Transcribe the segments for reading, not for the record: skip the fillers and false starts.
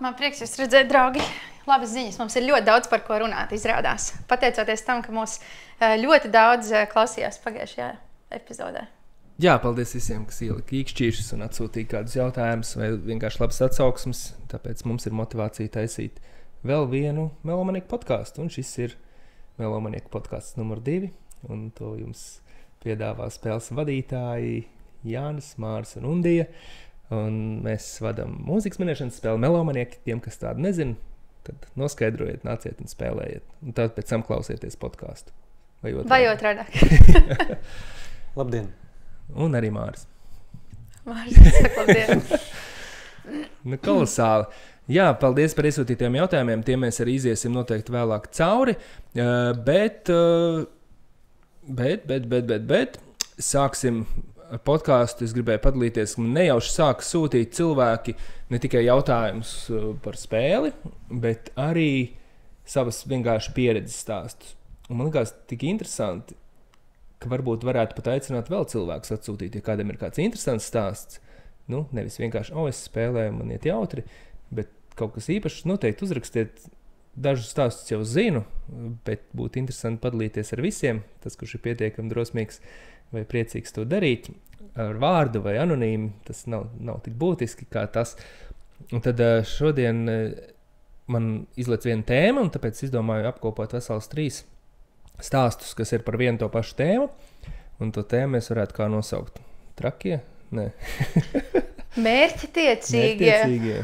Man prieks jūs redzēt, draugi. Labas ziņas. Mums ir ļoti daudz par ko runāt, izrādās. Pateicoties tam, ka mūs ļoti daudz klausījās pagājušajā epizodē. Jā, paldies visiem, kas ielika īkšķīšus un atsūtīja kādus jautājumus vai vienkārši labas atsauksmes. Tāpēc mums ir motivācija taisīt vēl vienu Melomanieku podcastu. Un šis ir Melomanieku podcasts numur 2. Un to jums piedāvā spēles vadītāji Jānis, Mārs un Undija. Un mēs vadām mūzikas minēšanas spēli Melomanieki. Tiem, kas tādu nezina, tad noskaidrojiet, nāciet un spēlējiet. Un tad pēc tam klausieties podcastu. Vai otrādāk. Labdien! Un arī Māris. Māris, saka labdien. Kolosāli. Jā, paldies par iesūtītiem jautājumiem. Tiem mēs arī iziesim noteikti vēlāk cauri. Bet sāksim ar podcastu. Es gribēju padalīties, ka man nejauši sāka sūtīt cilvēki ne tikai jautājumus par spēli, bet arī savas vienkārši pieredzes stāstus. Un man liekas tik interesanti, ka varbūt varētu pat aicināt vēl cilvēkus atsūtīt, ja kādam ir kāds interesants stāsts. Nu, nevis vienkārši, es spēlēju, man iet jautri, bet kaut kas īpašs noteikti uzrakstiet. Dažus stāstus jau zinu, bet būtu interesanti padalīties ar visiem. Tas, kurš ir pietiekami drosmīgs vai priecīgs to darīt, ar vārdu vai anonīmi, tas nav tik būtiski kā tas. Un tad šodien man izlec viena tēma, un tāpēc izdomāju apkopot vesels 3 stāstus, kas ir par vienu to pašu tēmu, un to tēmu mēs varētu kā nosaukt. Trakie? Nē. Mērķtiecīgie.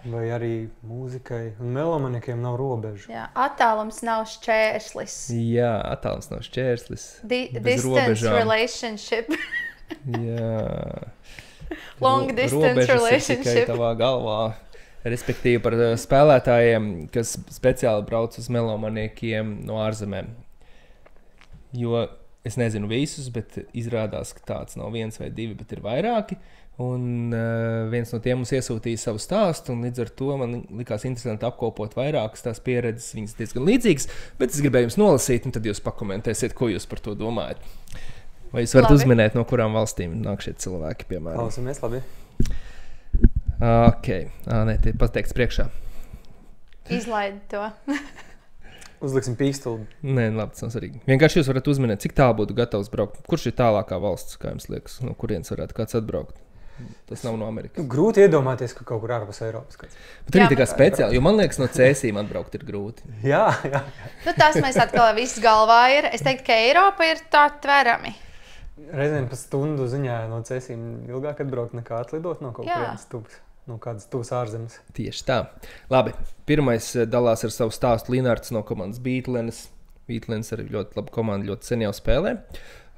Vai arī mūzikai un melomaniekiem nav robežu. Jā, attālums nav šķērslis. Jā, attālums nav šķērslis. Distance robežām. Relationship. Jā. Long distance relationship. Tikai tavā galvā. Respektīvi par spēlētājiem, kas speciāli brauc uz melomaniekiem no ārzemēm. Jo es nezinu visus, bet izrādās, ka tāds nav 1 vai 2, bet ir vairāki. Un viens no tiem mums iesūtīja savu stāstu, un līdz ar to man likās interesanti apkopot vairākas tās pieredzes. Viņas diezgan līdzīgas, bet es gribēju jums nolasīt, un tad jūs pakomentēsiet, ko jūs par to domājat. Vai jūs varat uzminēt, no kurām valstīm nāk šie cilvēki, piemēram? Klausamies, labi. Ok. Nē, te pateikts priekšā. Izlaidi to. Uzliksim pīkstuli. Nē, labi, tas nav svarīgi. Vienkārši jūs varat uzminēt, cik tālu būtu gatavs braukt. Kurš ir tālākā valsts, kā jums liekas, no kurienes varētu kāds atbraukt? Tas nav no Amerikas. Grūti iedomāties, ka kaut kur ārpus Eiropas kāds. Bet arī tā kā speciāli, jo man liekas, no cēsīm atbraukt ir grūti. Jā. Nu, tas mēs atkal viss galvā ir. Es teiktu, ka Eiropa ir tā tverami. Reizēm pa stundu ziņā no cēsīm ilgāk atbraukt nekā atlidot no kaut kurienes tuvs. No kādas tuvas ārzemes. Tieši tā. Labi, pirmais dalās ar savu stāstu Linards no komandas Beatlenes. Beatlenes arī ļoti laba komanda, ļoti sen jau spēlē.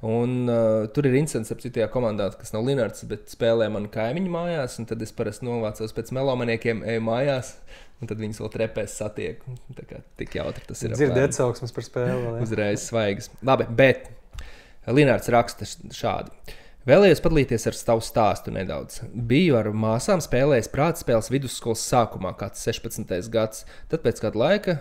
Un tur ir incidents ap citajā komandā, kas nav Linards, bet spēlē mani kaimiņu mājās. Un tad es parasti novācos pēc melomaniekiem, eju mājās. Un tad viņas vēl trepēs satieku. Tā kā tik jautri tas ir. Dzirdēt sauksmes par spēli. Uzreiz svaigas. Labi, bet Linards raksta šādi. Vēlējos padalīties ar savu stāstu nedaudz. Biju ar māsām spēlējis prātspēles vidusskolas sākumā, kāds 16. gads. Tad pēc kāda laika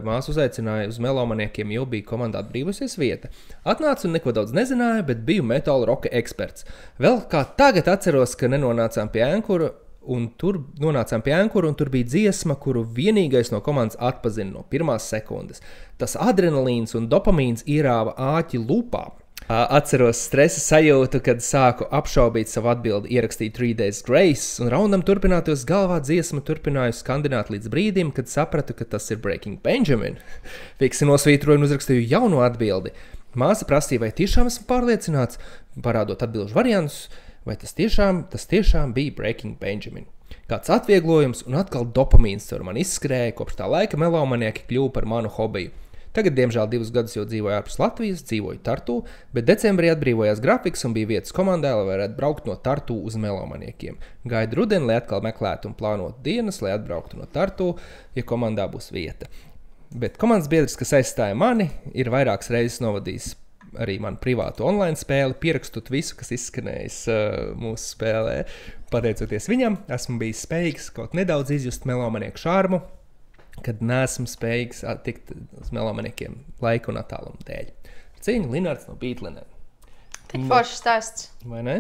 māsa uzaicināja uz melomaniekiem, jo bija komandā atbrīvusies vieta. Atnācu un neko daudz nezināju, bet biju metāla roka eksperts. Vēl kā tagad atceros, ka nenonācām pie Ankura, un tur bija dziesma, kuru vienīgais no komandas atpazina no pirmās sekundes. Tas adrenalīns un dopamīns ierāva āķi lupā. Atceros stresa sajūtu, kad sāku apšaubīt savu atbildi, ierakstīju 3 Days Grace, un raundam turpinātos galvā dziesmu turpināju skandināt līdz brīdim, kad sapratu, ka tas ir Breaking Benjamin. Fiksi nosvītroju un uzrakstīju jauno atbildi. Māsa prasīja, vai tiešām esmu pārliecināts, parādot atbilžu variantus, vai tas tiešām bija Breaking Benjamin. Kāds atvieglojums un atkal dopamīns caur mani izskrēja, kopš tā laika melomanieki kļuva par manu hobiju. Tagad, diemžēl, 2 gadus jau dzīvoju ārpus Latvijas, dzīvoju Tartu, bet decembrī atbrīvojās grafiks un bija vietas komandā, lai varētu braukt no Tartu uz melomaniekiem. Gaidu rudeni, lai atkal meklētu un plānotu dienas, lai atbrauktu no Tartu, ja komandā būs vieta. Bet komandas biedrs, kas aizstāja mani, ir vairākas reizes novadījis arī manu privātu online spēli, pierakstot visu, kas izskanējis mūsu spēlē. Pateicoties viņam, esmu bijis spējīgs kaut nedaudz izjust melomanieku šarmu, kad neesmu spējīgs tikt uz melomaniekiem laika un attāluma dēļ. Cīņa Linards no Beatlenēm. Tik foršs stāsts. Vai ne?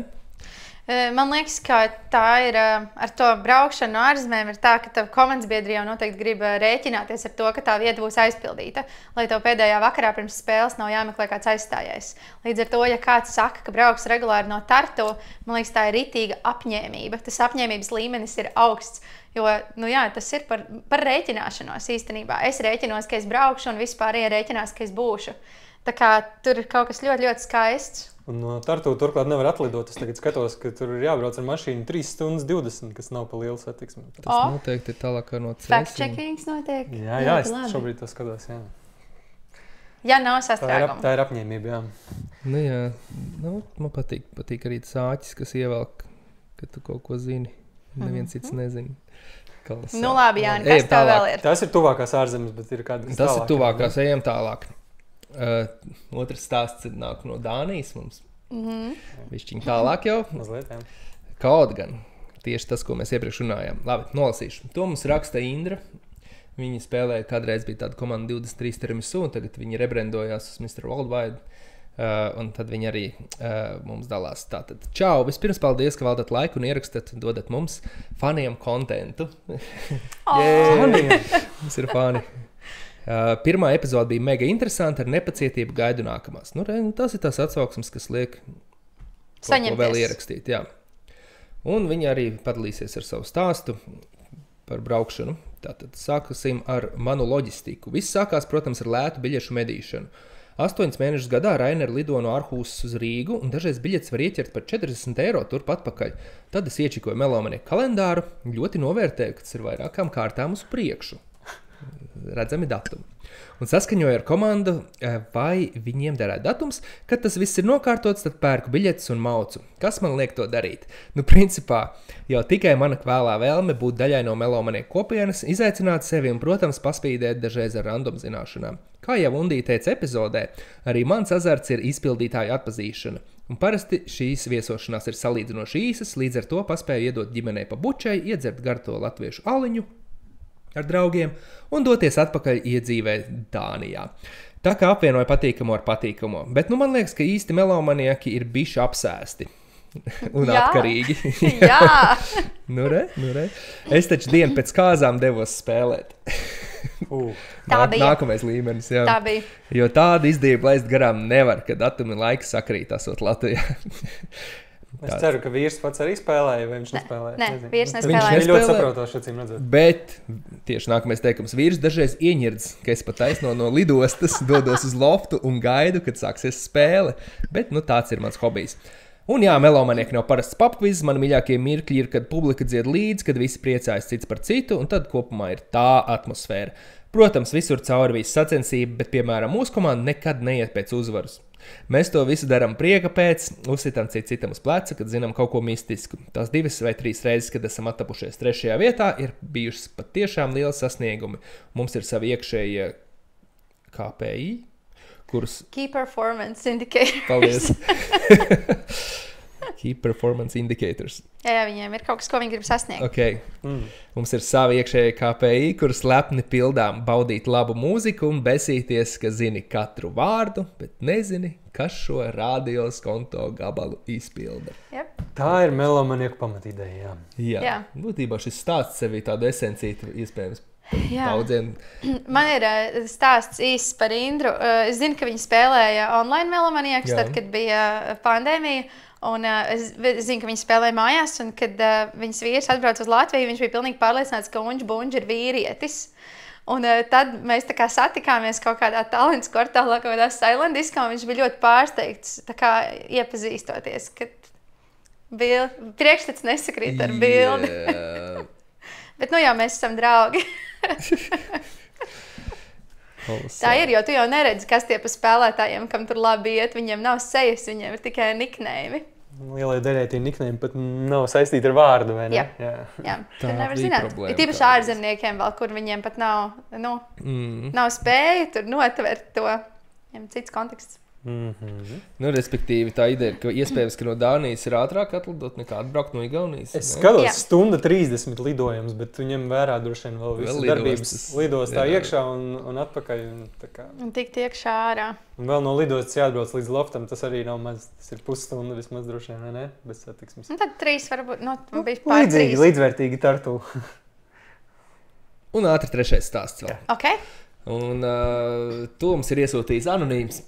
Man liekas, ka tā ir ar to braukšanu no ārzemēm, ir tā, ka tava komandas biedri jau noteikti grib rēķināties ar to, ka tā vieta būs aizpildīta, lai tev pēdējā vakarā pirms spēles nav jāmeklē kāds aizstājējs. Līdz ar to, ja kāds saka, ka brauks regulāri no Tartu, man liekas, tā ir ritīga apņēmība. Tas apņēmības līmenis ir augsts, jo, tas ir par rēķināšanos īstenībā. Es rēķinos, ka es braukšu un vispār rēķinās, ka es būšu. Tā kā tur ir kaut kas ļoti, ļoti skaists. Un no Tartu turklāt nevar atlidot. Es tagad skatos, ka tur ir jābrauc ar mašīnu 3 stundas 20, kas nav pa lielu satiksmi. Tas noteikti ir tālāk no Cēsīm. Fact-checkings notiek. Jā, es šobrīd to skatos, jā. Ja nav sastrēguma. Tā ir apņēmība, jā. Jā, man patīk arī tas āķis, kas ievelk, ka tu kaut ko zini. Neviens cits nezina. Labi, Jāni, kas tā vēl ir? Tas ir tuvākās ārzemes, bet ir kādas tālāk. Tas ir tuvākās, ejam tālāk. Otrs stāsts nāk no Dānijas mums. Višķiņ tālāk jau. Mazliet, jā. Kaut gan. Tieši tas, ko mēs iepriekš runājām. Labi, nolasīšu. To mums raksta Indra. Viņi spēlēja, kādreiz bija tāda komanda 23 tiramisu, un tagad viņi rebrandojās uz Mr. Worldwide. Un tad viņi arī mums dalās. Tātad, čau! Vispirms paldies, ka veltat laiku un ierakstat, dodat mums faniem kontentu. Mums ir fani. Pirmā epizode bija mega interesanta, ar nepacietību gaidu nākamās. Tas ir tās atsauksmes, kas liek kaut ko vēl ierakstīt. Jā. Un viņi arī padalīsies ar savu stāstu par braukšanu. Tātad sākasim ar manu loģistiku. Viss sākās, protams, ar lētu biļešu medīšanu. 8 mēnešus gadā Rainer lido no Arhusas uz Rīgu, un dažreiz biļetes var ieķert par 40 eiro turpat pakaļ. Tad es iečikoju Melomanieku kalendāru, ļoti novērtēju, ka tas ir vairākām kārtām uz priekšu. Redzami datumi. Un saskaņoju ar komandu, vai viņiem derētu datums, kad tas viss ir nokārtots, tad pērku biļetes un maucu. Kas man liek to darīt? Principā, jau tikai mana kvēlā vēlme būt daļai no Melomanieku kopienas, izaicināt sevi un, protams, paspīdēt dažreiz ar random zināšanām. Kā jau Undija teica epizodē, arī mans azarts ir izpildītāju atpazīšana. Un parasti šīs viesošanās ir salīdzinoši īsas, līdz ar to paspēju iedot ģimenei pa bučai, iedzert garto latviešu aliņu ar draugiem un doties atpakaļ iedzīvē Dānijā. Tā kā apvienoja patīkamo ar patīkamo. Bet man liekas, ka īsti melomanieki ir bišķi apsēsti un atkarīgi. Jā! Re. Es taču dienu pēc kāzām devos spēlēt. Tā bija. Nākamais līmenis, jā. Tā bija. Jo tādu izdevību laist garām nevar, kad datumi laika sakrīt esot Latvijā. Es ceru, ka vīrs pats arī spēlēja, vai viņš nespēlēja. Nē, vīrs nespēlēja. Viņš ir ļoti saprotoši, acīm redzot. Bet tieši nākamais teikums, vīrs dažreiz ieņirdz, ka es pat taisno no lidostas dodos uz loftu un gaidu, kad sāksies spēle. Bet tāds ir mans hobijs. Un jā, melomanieki nav parasts papvizs, man mīļākie mirkļi ir, kad publika dzied līdz, kad visi priecājas cits par citu, un tad kopumā ir tā atmosfēra. Protams, visur cauri visu sacensību, bet, piemēram, mūsu komanda nekad neiet pēc uzvaras. Mēs to visu darām prieka pēc, uzsitam citam uz pleca, kad zinām kaut ko mistisku. Tās 2 vai 3 reizes, kad esam attapušies 3. vietā, ir bijušas patiešām lieli sasniegumi. Mums ir savi iekšējie KPI, kurus... Key Performance Indicators. Paldies. Key Performance Indicators. Jā, viņiem ir kaut kas, ko viņi grib sasniegt. Okay. Mums ir savi iekšējie KPI, kurus lepni pildām baudīt labu mūziku un besīties, ka zini katru vārdu, bet nezini, kas šo radios konto gabalu izpilda. Yep. Tā ir melomanieku pamatīdeja, jā. Būtībā šis stāsts sevi tādu esencītu iespējams. Jā. Daudziem. Man ir stāsts īsts par Indru. Es zinu, ka viņi spēlēja online melomaniekus, tad, kad bija pandēmija. Un es zinu, ka viņi spēlēja mājās, un kad viņas vīrs atbrauca uz Latviju, viņš bija pilnīgi pārliecināts, ka Bunģ ir vīrietis. Un tad mēs tā kā satikāmies kaut kādā talantu kvartālā, kaut kādā Silent-diskā, un viņš bija ļoti pārsteigts, tā kā iepazīstoties, kad priekšstats nesakrīt ar bildi. Yeah. Bet jā, mēs esam draugi. Tā ir, jo tu jau neredzi, kas tie pa spēlētājiem, kam tur labi iet, viņiem nav sejas, viņiem ir tikai nikneimi. Lielai daļai tie nikneimi pat nav saistīti ar vārdu, vai ne? Jā. Tu nevar zināt. Ir tīpaši ārzemniekiem vēl, kur viņiem pat nav spēja tur notvert to. Viņiem cits konteksts. Nu, respektīvi, tā ideja, ka iespējams, ka no Dānijas ir ātrāk atlidot nekā atbraukt no Igaunijas. Es skatos, stunda 30 lidojums, bet tu ņem vērā droši vien vēl visas darbības lidostā iekšā un atpakaļ. Un tikt iekšā ārā. Un vēl no lidostas jāatbrauc līdz loftam, tas arī nav maz, tas ir pusstunda vismaz droši vien, ne? Bez satiksmes. Un tad 3 varbūt, bija pār 3. Līdzīgi, līdzvērtīgi Tartu. Un ātri 3. stāsts vēl. Ok. Un to mums ir iesūtījis anonīms.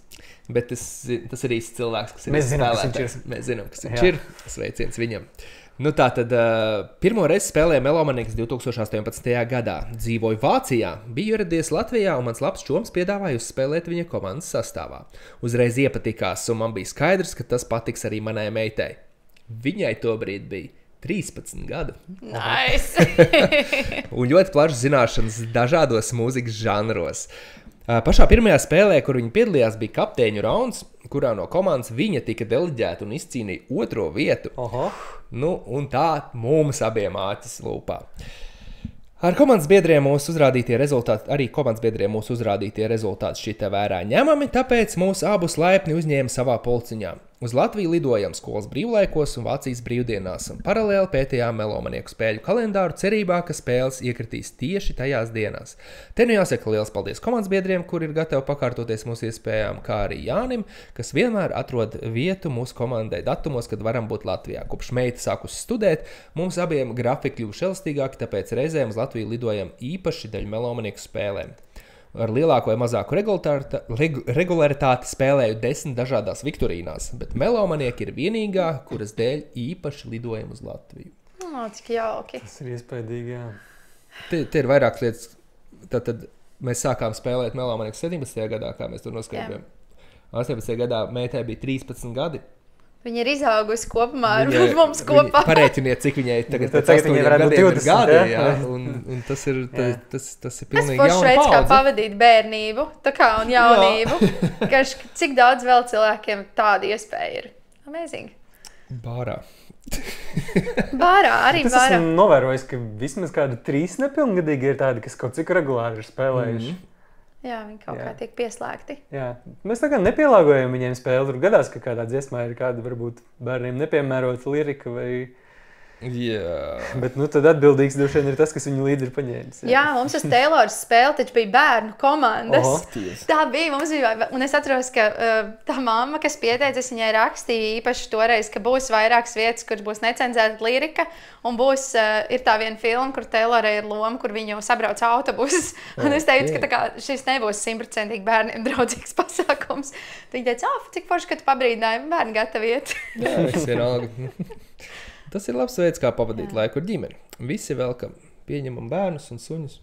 Bet tas ir īsts cilvēks, kas ir spēlētājs. Mēs zinām, kas viņš ir. Sveiciens viņam. Nu tā tad pirmo reizi spēlēja Melomanieks 2018. gadā. Dzīvoju Vācijā, biju ieradies Latvijā un mans labs čoms piedāvāja uzspēlēt viņa komandas sastāvā. Uzreiz iepatikās un man bija skaidrs, ka tas patiks arī manai meitai. Viņai tobrīd bija 13 gadu. Nice! Un ļoti plašas zināšanas dažādos mūzikas žanros. Pašā pirmajā spēlē, kur viņa piedalījās, bija kapteiņu rauns, kurā no komandas viņa tika deleģēta un izcīnīja 2. vietu. Nu, un tā mums abiem āķis lūpā. Ar komandas biedriem mūsu uzrādītie rezultāti šita vērā ņemami, tāpēc mūs abus laipni uzņēma savā pulciņā. Uz Latviju lidojam skolas brīvlaikos un Vācijas brīvdienās un paralēli pētījām Melomanieku spēļu kalendāru cerībā, ka spēles iekritīs tieši tajās dienās. Te nu jāsaka liels paldies komandas biedriem, kuri ir gatavi pakārtoties mūsu iespējām, kā arī Jānim, kas vienmēr atrod vietu mūsu komandai datumos, kad varam būt Latvijā. Kopš meita sākusi studēt, mums abiem grafiki kļuvuši elastīgāki, tāpēc reizēm uz Latviju lidojam īpaši daļu Melomanieku spēlēm. Ar lielāko vai mazāku regularitāti spēlēju 10 dažādās viktorīnās, bet Melomanieki ir vienīgā, kuras dēļ īpaši lidojam uz Latviju. Cik jauki. Tas ir iespaidīgi, jā. Te ir vairākas lietas. Tad mēs sākām spēlēt Melomanieku 17. gadā, kā mēs tur noskaidrojam. 18. gadā meitai bija 13 gadi. Viņa ir izaugusi kopumā ar mums kopā. Parēķiniet, cik viņai tagad pēc 8 gadiem ir gadi, jā. Un tas ir pilnīgi jauna paudze. Tas kā pavadīt bērnību, tā kā un jaunību. Cik daudz vēl cilvēkiem tāda iespēja ir. Amazing. Bārā. Arī tas bārā. Esmu novērojis, ka vismaz kādi 3 nepilngadīgi ir tādi, kas kaut cik regulāri ir spēlējuši. Jā, viņi kaut kā tiek pieslēgti. Jā, mēs tā kā nepielāgojam viņiem spēli. Tur gadās, ka kādā dziesmā ir kāda varbūt bērniem nepiemērota lirika vai... Jā. Bet tad atbildīgs droši vien ir tas, kas viņu līdzi ir paņēmis. Jā, mums uz Taylors spēle taču bija bērnu komandas. Tā bija, mums bija, un es atceros, ka tā mamma, kas pieteicis, viņai rakstīja īpaši toreiz, ka būs vairākas vietas, kur būs necenzēta lirika, un būs, ir tā viena filma, kur Taylorai ir loma, kur viņu sabrauc autobusus. Un es teicu, ka tā kā šis nebūs 100% bērniem draudzīgs pasākums. Viņa teica, cik forši, ka tu pabrīdināji, bērni gatavi iet. Jā, es vienalga. Tas ir labs veids, kā pavadīt laiku ar ģimeni. Visi velkam, pieņemam bērnus un suņus.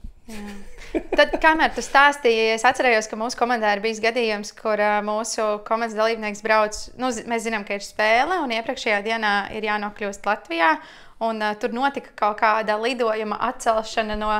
Tad, kamēr tu stāstīji, es atcerējos, ka mūsu komandā ir bijis gadījums, kur mūsu komandas dalībnieks brauc, mēs zinām, ka ir spēle, un iepriekšējā dienā ir jānokļūst Latvijā, un tur notika kaut kāda lidojuma atcelšana no...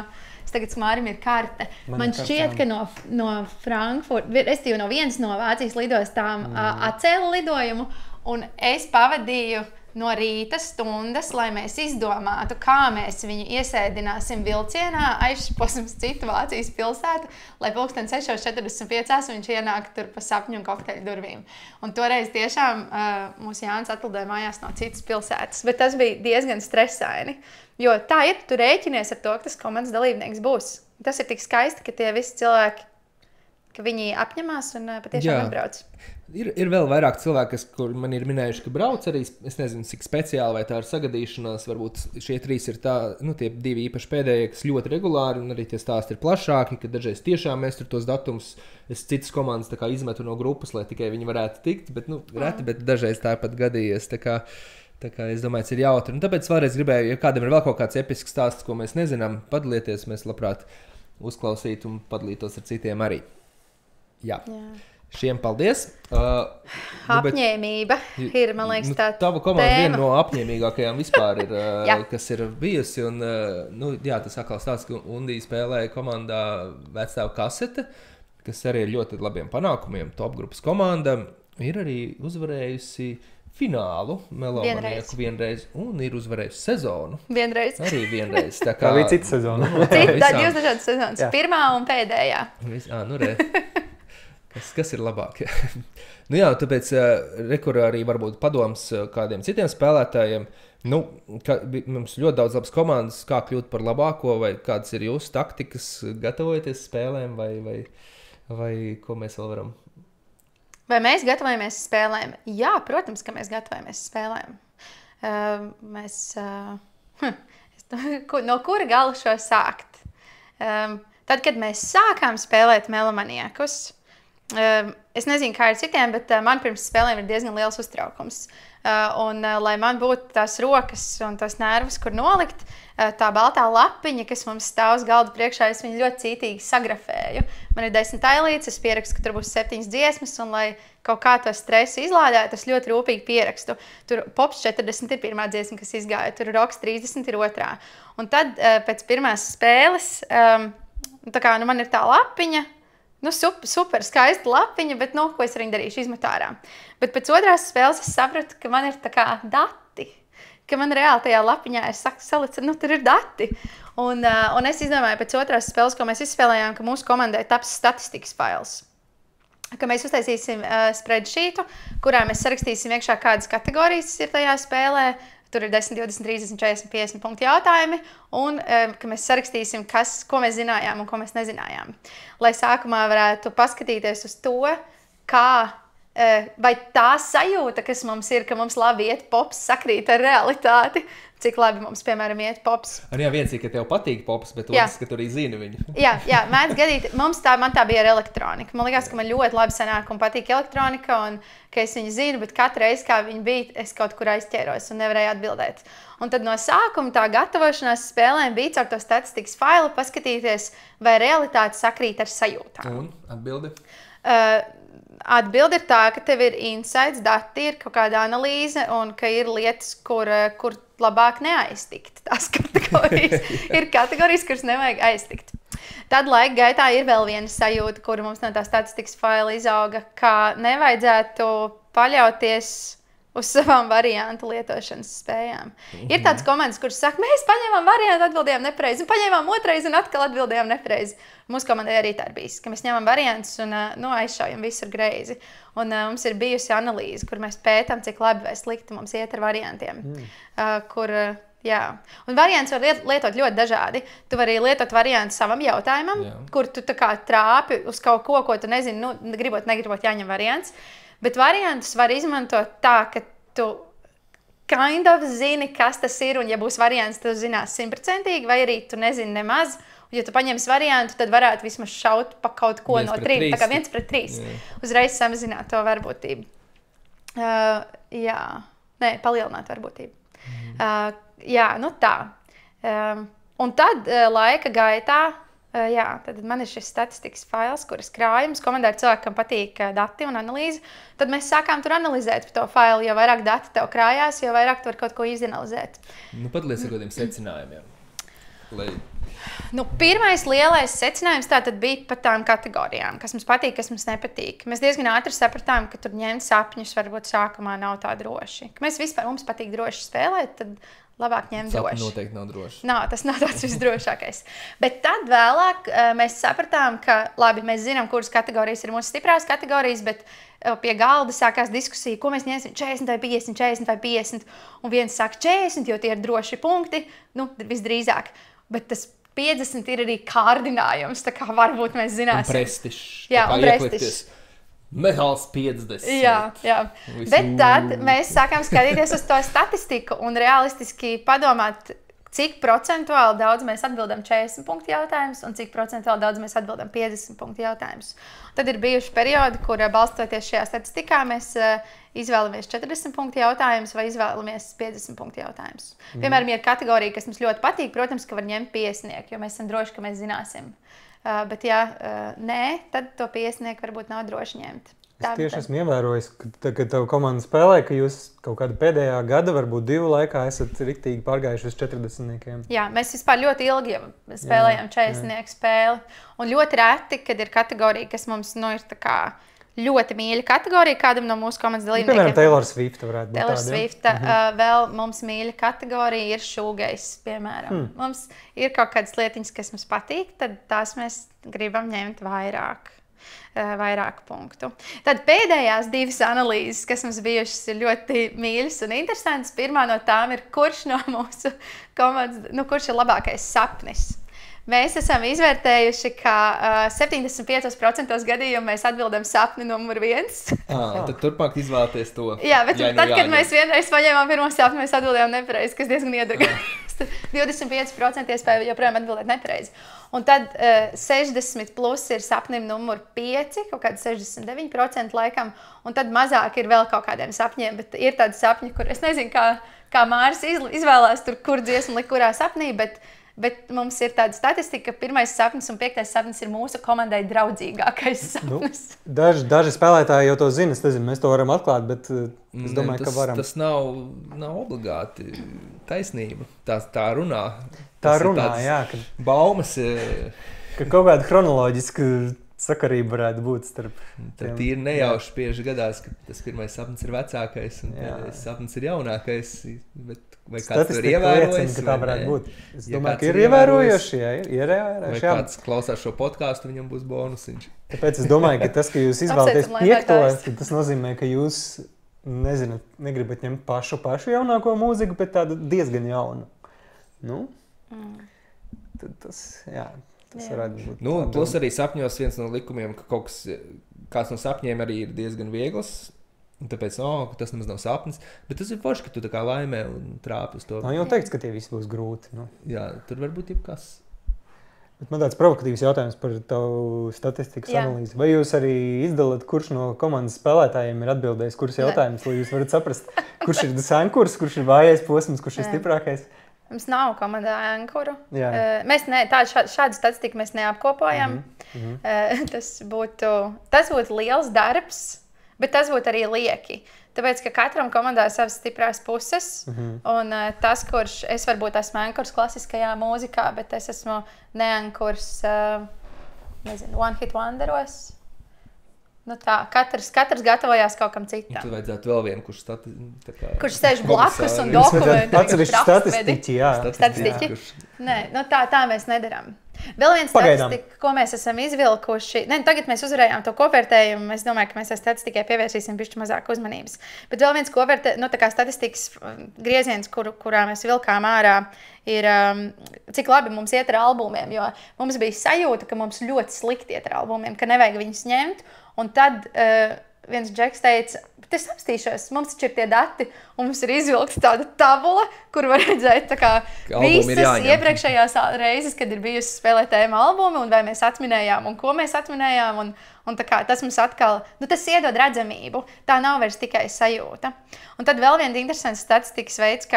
Tagad Mārim ir karte. Man šķiet, ka no Frankfurt, restīvi no vienas no Vācijas lidostām atcēla lidojumu, un es pavadīju no rīta stundas, lai mēs izdomātu, kā mēs viņu iesēdināsim vilcienā, aizšķiposim citu Vācijas pilsētu, lai 6:45 viņš ienāk tur pa sapņu un kokteļu durvīm. Un toreiz tiešām mūsu Jānis atlidoja mājās no citas pilsētas, bet tas bija diezgan stresaini. Jo tā ir, tu rēķinies ar to, ka tas komandas dalībnieks būs. Tas ir tik skaisti, ka tie visi cilvēki, ka viņi apņemās un patiešām atbrauc. Ir vēl vairāk cilvēki, kur man ir minējuši, ka brauc arī, es nezinu, cik speciāli vai tā ir sagadīšanās, varbūt šie 3 ir tā, tie 2 īpaši pēdējie, kas ļoti regulāri, un arī tie stāsti ir plašāki, ka dažreiz tiešām mēs tur tos datumus, es citas komandas tā kā izmetu no grupas, lai tikai viņi varētu tikt, bet, reti, bet dažreiz tāpat gadījies, tā kā es domāju, tas ir jautri. Un tāpēc vēlreiz gribēju, ja kādam ir vēl kaut kāds episks stāsts, ko mēs nezinām, padalieties, mēs labprāt uzklausītu un padalītos ar citiem arī. Jā. Šiem paldies. Apņēmība ir, man liekas, tā tava komanda viena no apņēmīgākajām vispār ir, kas ir bijusi. Un, tas atkal stāsts, ka Undija spēlēja komandā Vecstāvu kasete, kas arī ir ļoti labiem panākumiem. Top grupas komanda ir arī uzvarējusi finālu Melomanieku vienreiz un ir uzvarējusi sezonu. Vienreiz. Arī vienreiz. Tā bija cita sezona. Divas dažādas sezonas. Jā. Pirmā un pēdējā. Kas ir labāk? Nu jā, tāpēc rekurā arī varbūt padoms kādiem citiem spēlētājiem. Nu, mums ļoti daudz labas komandas, kā kļūt par labāko, vai kādas ir jūsu taktikas, gatavojoties spēlēm, vai ko mēs vēl varam? Vai mēs gatavojamies spēlēm? Jā, protams, ka mēs gatavojamies spēlēm. No kura gala šo sākt? Tad, kad mēs sākām spēlēt Melomaniakus, es nezinu, kā ir citiem, bet man pirms spēlēm ir diezgan liels uztraukums. Un, lai man būtu tās rokas un tās nervus, kur nolikt, tā baltā lapiņa, kas mums stāv uz galda priekšā, es viņu ļoti cītīgi sagrafēju. Man ir 10 tailītes, es pierakstu, ka tur būs 7 dziesmas, un lai kaut kā to stresu izlādētu, es ļoti rūpīgi pierakstu. Tur Pops 40 ir pirmā dziesma, kas izgāja, tur Rocks 30 ir otrā. Un tad pēc pirmās spēles, man ir tā lapiņa, super skaista lapiņa, bet, ko es ar viņu darīšu, izmetu ārā. Bet pēc otrās spēles es sapratu, ka man ir tā kā dati, ka man reāli tajā lapiņā ir salicts, tur ir dati. Un es izdomāju pēc otrās spēles, ko mēs izspēlējām, ka mūsu komandai taps statistikas fails. Ka mēs uztaisīsim spreadsheetu, kurā mēs sarakstīsim iekšā kādas kategorijas ir tajā spēlē. Tur ir 10, 20, 30, 40, 50 punktu jautājumi, un ka mēs sarakstīsim, ko mēs zinājām un ko mēs nezinājām. Lai sākumā varētu paskatīties uz to, vai tā sajūta, kas mums ir, ka mums labi iet pops, sakrīt ar realitāti. Cik labi mums, piemēram, iet pops. Jā, viens ir, ka tev patīk pops, bet otrs, ka tu arī zini viņu. Jā, mēdz gadīt. Man tā bija ar elektroniku. Man liekas, ka man ļoti labi sanāk un patīk elektronika, un ka es viņu zinu, bet katru reizi, kā viņa bija, es kaut kur aizķēros un nevarēju atbildēt. Un tad no sākuma tā gatavošanās spēlēm bija caur to statistikas failu paskatīties, vai realitāte sakrīt ar sajūtām. Un atbildi? Atbildi ir tā, ka tev ir insights, dati, ir kaut kāda analīze un ka ir lietas, kur labāk neaiztikt. Tās kategorijas ir kategorijas, kuras nevajag aiztikt. Tad laika gaitā ir vēl viena sajūta, kura mums no tā statistikas faila izauga, ka nevajadzētu paļauties uz savām variantu lietošanas spējām. Ir tādas komandas, kuras saka, mēs paņēmām variantu, atbildējām nepareizi, un paņēmām otrais un atkal atbildējām nepareizi. Mūsu komandai arī tā ir bijis, ka mēs ņemam variantus un aizšaujam visur greizi. Un mums ir bijusi analīze, kur mēs pētām, cik labi vai slikti mums iet ar variantiem. Un variants var lietot ļoti dažādi. Tu vari lietot variantu savam jautājumam, kur tu tā kā trāpi uz kaut ko tu nezini, gribot, negribot jāņem variants. Bet variantus var izmantot tā, ka tu zini, kas tas ir, un ja būs variants, tu zinās 100%, vai arī tu nezini nemaz. Un, ja tu paņemsi variantu, tad varētu vismaz šaut pa kaut ko no 3. Tā kā 1/3. Uzreiz samazināt to varbūtību. Palielināt varbūtību. Tā. Un tad laika gaitā, tad man ir šis statistikas fails, kuras krājums. Komandai ir cilvēki, kam patīk dati un analīze. Tad mēs sākām tur analizēt to failu. Jo vairāk dati tev krājās, jo vairāk tu vari kaut ko izanalizēt. Padalies ar kādiem secinājumiem. Pirmais lielais secinājums tātad bija par tām kategorijām, kas mums patīk, kas mums nepatīk. Mēs diezgan ātri sapratām, ka tur ņemt sapņus varbūt sākumā nav tā droši. Ka mums patīk droši spēlēt, tad labāk ņemt droši. Sapņi noteikti nav droši. Tas nav tāds visdrošākais. Bet tad vēlāk mēs sapratām, ka labi, mēs zinām, kuras kategorijas ir mūsu stiprās kategorijas, bet pie galda sākās diskusija, ko mēs ņemsim 40 vai 50, 40 vai 50. Un viens saka 40, jo tie ir droši punkti, visdrīzāk. Bet tas 50 ir arī kārdinājums, tā kā varbūt mēs zināsim. Un prestižs. Un prestižs. Mehāls 50. Jā. Bet tad mēs sākām skatīties uz to statistiku un realistiski padomāt, cik procentuāli daudz mēs atbildam 40 punktu jautājumus un cik procentuāli daudz mēs atbildam 50 punktu jautājumus. Tad ir bijuši periodi, kur balstoties šajā statistikā mēs izvēlamies 40 punktu jautājumus vai izvēlamies 50 punktu jautājumus. Piemēram, ja ir kategorija, kas mums ļoti patīk, protams, ka var ņemt 50, jo mēs esam droši, ka mēs zināsim. Bet ja nē, tad to 50 varbūt nav droši ņemt. Es tieši esmu ievērojis, kad tev komanda spēlē, ka jūs kaut kādā pēdējā gada, varbūt 2 laikā esat riktīgi pārgājuši uz 40. Jā, mēs vispār ļoti ilgi spēlējam 40 spēli. Un ļoti reti, kad ir kategorija, kas mums ir tā kā ļoti mīļa kategorija kādam no mūsu komandas dalībniekiem. Piemēram, Taylor Swift varētu būt Taylor Swift, vēl mums mīļa kategorija ir šūgais, piemēram. Mums ir kaut kādas lietiņas, kas mums patīk, tad tās mēs gribam ņemt vairāk. vairāk punktu. Tad pēdējās divas analīzes, kas mums bijušas, ir ļoti mīļas un interesantas. Pirmā no tām ir, kurš no mūsu komandas, kurš ir labākais sapnis. Mēs esam izvērtējuši, ka 75% gadījumu mēs atbildam sapni numur 1. Tad turpmāk izvēlēties to. Jā, bet tad, kad mēs vienreiz paņēmām pirmo sapni, mēs atbildējām nepareizi, kas diezgan iedraga. 25% iespēja joprojām atbildēt nepareizi. Un tad 60 plus ir sapnim numur 5, kaut kādi 69% laikam, un tad mazāk ir vēl kaut kādiem sapņiem, bet ir tādi sapņi, kur es nezinu, kā Māris izvēlās tur, kur dziesmu likt kurā sapnī, bet mums ir tāda statistika, ka 1. sapnis un 5. sapnis ir mūsu komandai draudzīgākais sapnis. Daži spēlētāji jau to zina, es nezinu, mēs to varam atklāt, bet es domāju, ka varam. Tas nav obligāti taisnība. Tā runā. Tā runā, jā. Baumas. Ka kaut kāda chronoloģiska sakarība varētu būt starp. Tad ir nejauši bieži gadās, ka tas 1. sapnis ir vecākais un 5. sapnis ir jaunākais. Vai kāds to ir ievērojis? Ka tā varētu būt. Es domāju, ka ir ievērojuši. Vai kāds klausās šo podcastu, viņam būs bonusiņš. Tāpēc es domāju, ka tas, ka jūs izvēlaties 5, tas nozīmē, ka jūs negribat ņemt pašu jaunāko mūziku, bet tādu diezgan jaunu. Tas varētu būt. Plus arī sapņos viens no likumiem, ka kāds no sapņiem arī ir diezgan viegls. Tāpēc, tas nemaz nav sapnis. Bet tas ir forši, ka tu tā kā laimē un trāpi uz to. Nav jau teikts, ka tie visi būs grūti. Jā, tur var būt jebkas. Bet man tāds provokatīvs jautājums par tavu statistikas analīzi. Vai jūs arī izdalat, kurš no komandas spēlētājiem ir atbildējis, kurš jautājums, lai jūs varat saprast, kurš ir ankurs, kurš ir vājais posms, kurš ir stiprākais? Mums nav komandā ankuru. Mēs šādu statistiku mēs neapkopojam. Tas būtu liels darbs. Bet tas būtu arī lieki. Tāpēc, ka katram komandā ir savas stiprās puses. Un tas, kurš es varbūt esmu ankurs klasiskajā mūzikā, bet es esmu neankurs, one hit wonderos. Katrs gatavojās kaut kam citam. Tad vajadzētu vēl vienu, kurš sēž blakus un dokumentē. Atsevišķi statistiķi, jā. Statistiķi? Nē, tā mēs nedaram. Vēl viens statistika, ko mēs esam izvilkuši. Tagad mēs uzvarējām to kopvērtējumu. Es domāju, ka mēs ar statistikai pievērsīsim bišķi mazāk uzmanības. Bet vēl viens statistikas grieziens, kurā mēs vilkām ārā, ir, cik labi mums iet ar albumiem. Jo mums bija sajūta, ka mums ļoti slikti iet ar albumiem, ka nevajag viņus ņemt. Un tad viens džeks teica, bet es apstīšos, mums taču ir tie dati, un mums ir izvilkta tāda tabula, kur var redzēt visas iepriekšējās reizes, kad ir bijusi spēlētājiem albumi, un vai mēs atminējām, un ko mēs atminējām, un tas mums atkal, tas iedod redzamību, tā nav vairs tikai sajūta. Un tad vēl viens interesants statistikas veids,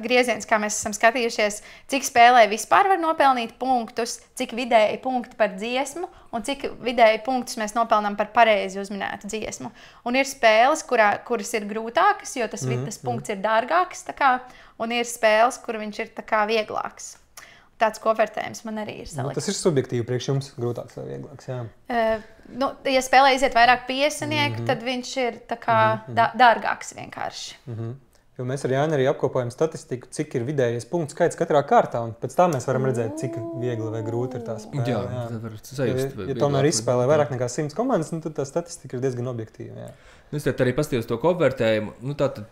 grieziens, kā mēs esam skatījušies, cik spēlē vispār var nopelnīt punktus, cik vidēji punkti par dziesmu, un cik vidēji punktus mēs nopelnām par pareizi uzminētu dziesmu. Un ir spēles, kuras ir grūtākas, jo tas punkts ir dārgāks, un ir spēles, kur viņš ir vieglāks. Tāds kopvērtējums man arī ir salikts. Tas ir subjektīvi priekš jums grūtāks vai vieglāks, jā. Ja spēlē iziet vairāk piecinieku, tad viņš ir dārgāks vienkārši. Jo mēs ar Jāni arī apkopojam statistiku, cik ir vidējais punktu skaits katrā kārtā, un pēc tā mēs varam redzēt, cik viegli vai grūti ir tā spēle. Jā, tā var sajust. Ja tomēr izspēlē vairāk nekā 100 komandas, tad tā statistika ir diezgan objektīva. Es arī paskatījos to kopvērtējumu. Tātad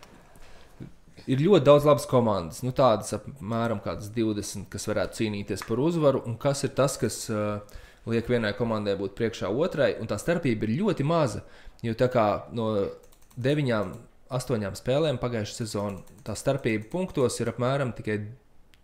ir ļoti daudz labas komandas. Tādas apmēram kādas 20, kas varētu cīnīties par uzvaru, un kas ir tas, kas liek vienai komandai būt priekšā otrai, un tā starpība ir ļoti maza, jo tā kā no 9-8 spēlēm pagājušā sezona tā starpība punktos ir apmēram tikai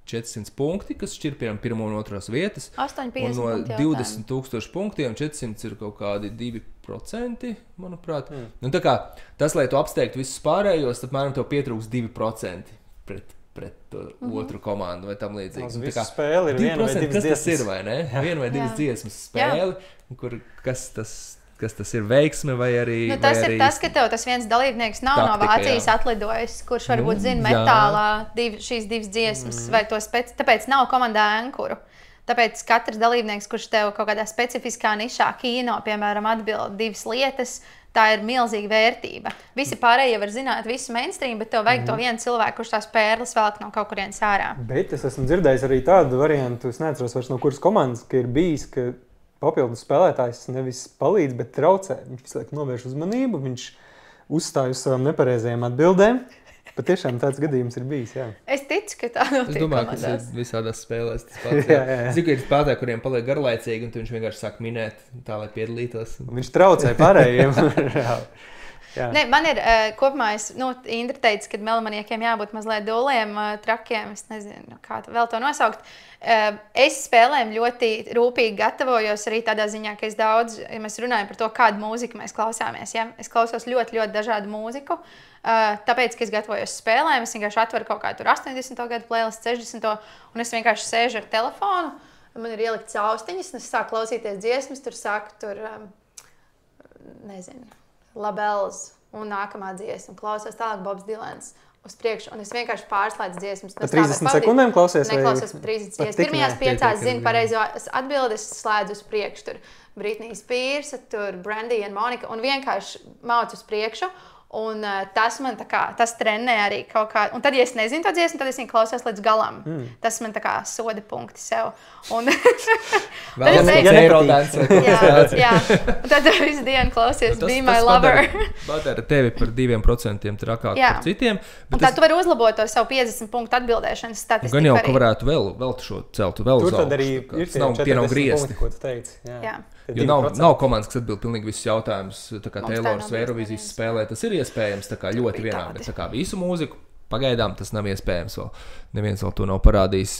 400 punkti, kas šķir piemēram 1. un 2. vietas. 850 un no 20,000 punktiem 400 ir kaut kādi 2%, manuprāt. Un tas, lai tu apsteigtu visus pārējos, tad apmēram tev pietrūks 2% pret otru komandu vai tam līdzīgi. Tas visu spēli ir 1 vai 2 dziesmas. Kas tas ir, vai ne? 1 vai 2 dziesmas spēli, kas tas ir veiksme vai arī... Tas ir tas, ka tev tas viens dalībnieks nav no Vācijas atlidojis, kurš varbūt zina metālā šīs 2 dziesmas, vai to tāpēc nav komandā ankuru. Tāpēc katrs dalībnieks, kurš tev kaut kādā specifiskā nišā kino, piemēram, atbild 2 lietas, tā ir milzīga vērtība. Visi pārējie var zināt visu mainstream, bet tev vajag to vienu cilvēku, kurš tās pērles velk no kaut kurienes ārā. Bet es esmu dzirdējis arī tādu variantu, es neatceros vairs no kuras komandas, ka ir bijis, ka papildus spēlētājs nevis palīdz, bet traucē. Viņš visu laiku novērš uzmanību, viņš uzstāj uz savām nepareizajām atbildēm. Patiešām tāds gadījums ir bijis, jā. Es ticu, ka tā notiek Es domāju, ka tas ir visādās spēlēs tas pats. Jā. Zinu, ka ir spēlētāji, kuriem paliek garlaicīgi, un viņš vienkārši sāk minēt tā, lai piedalītos. Viņš traucē pārējiem. Ne, man ir kopumā, Indra teica, ka melamaniekiem jābūt mazliet duliem, trakiem, es nezinu, kā vēl to nosaukt. Es spēlēm ļoti rūpīgi gatavojos arī tādā ziņā, ka ja mēs runājam par to, kādu mūziku mēs klausāmies. Ja? Es klausos ļoti, ļoti dažādu mūziku, tāpēc, ka es gatavojos spēlēm, es vienkārši atveru kaut kādu 80. gadu playlist, 60. un es vienkārši sēžu ar telefonu, man ir ielikts austiņas, un es sāku klausīties dziesmas, nezinu, Labels un nākamā dziesma, klausos tālāk Bobs Dilans uz priekšu, un es vienkārši pārslēdzu dziesmas. Pa 30 sekundēm klausies? Neklausos pa 30 dziesmas. Pirmajās 5 zinu pareizo atbildes, slēdzu uz priekšu, tur Britney Spears, tur Brandy un Monika, un vienkārši maucu uz priekšu. Un tas man tas trenē arī kaut kā. Un tad, ja es nezinu to dziesmu, tad es viņu klausos līdz galam. Tas man soda punkti sev. Un vēl jā. Un tad visu dienu klausies Be My Lover. Padara tevi par 2% trakāk par citiem. Un tad tu vari uzlabot to savu 50 punktu atbildēšanas statistiku. Gan jau, ka varētu vēl šo celtu vēl uz augšu. Tur tad arī ir tie 40 punkti, ko tu teici. Jā. Jo nav komandas, kas atbild pilnīgi visus jautājumus. Tā kā Taylors vai Eirovīzijas spēlē, tas ir iespējams ļoti vienādi. Bet tā kā visu mūziku pagaidām tas nav iespējams vēl. Neviens vēl to nav parādījis.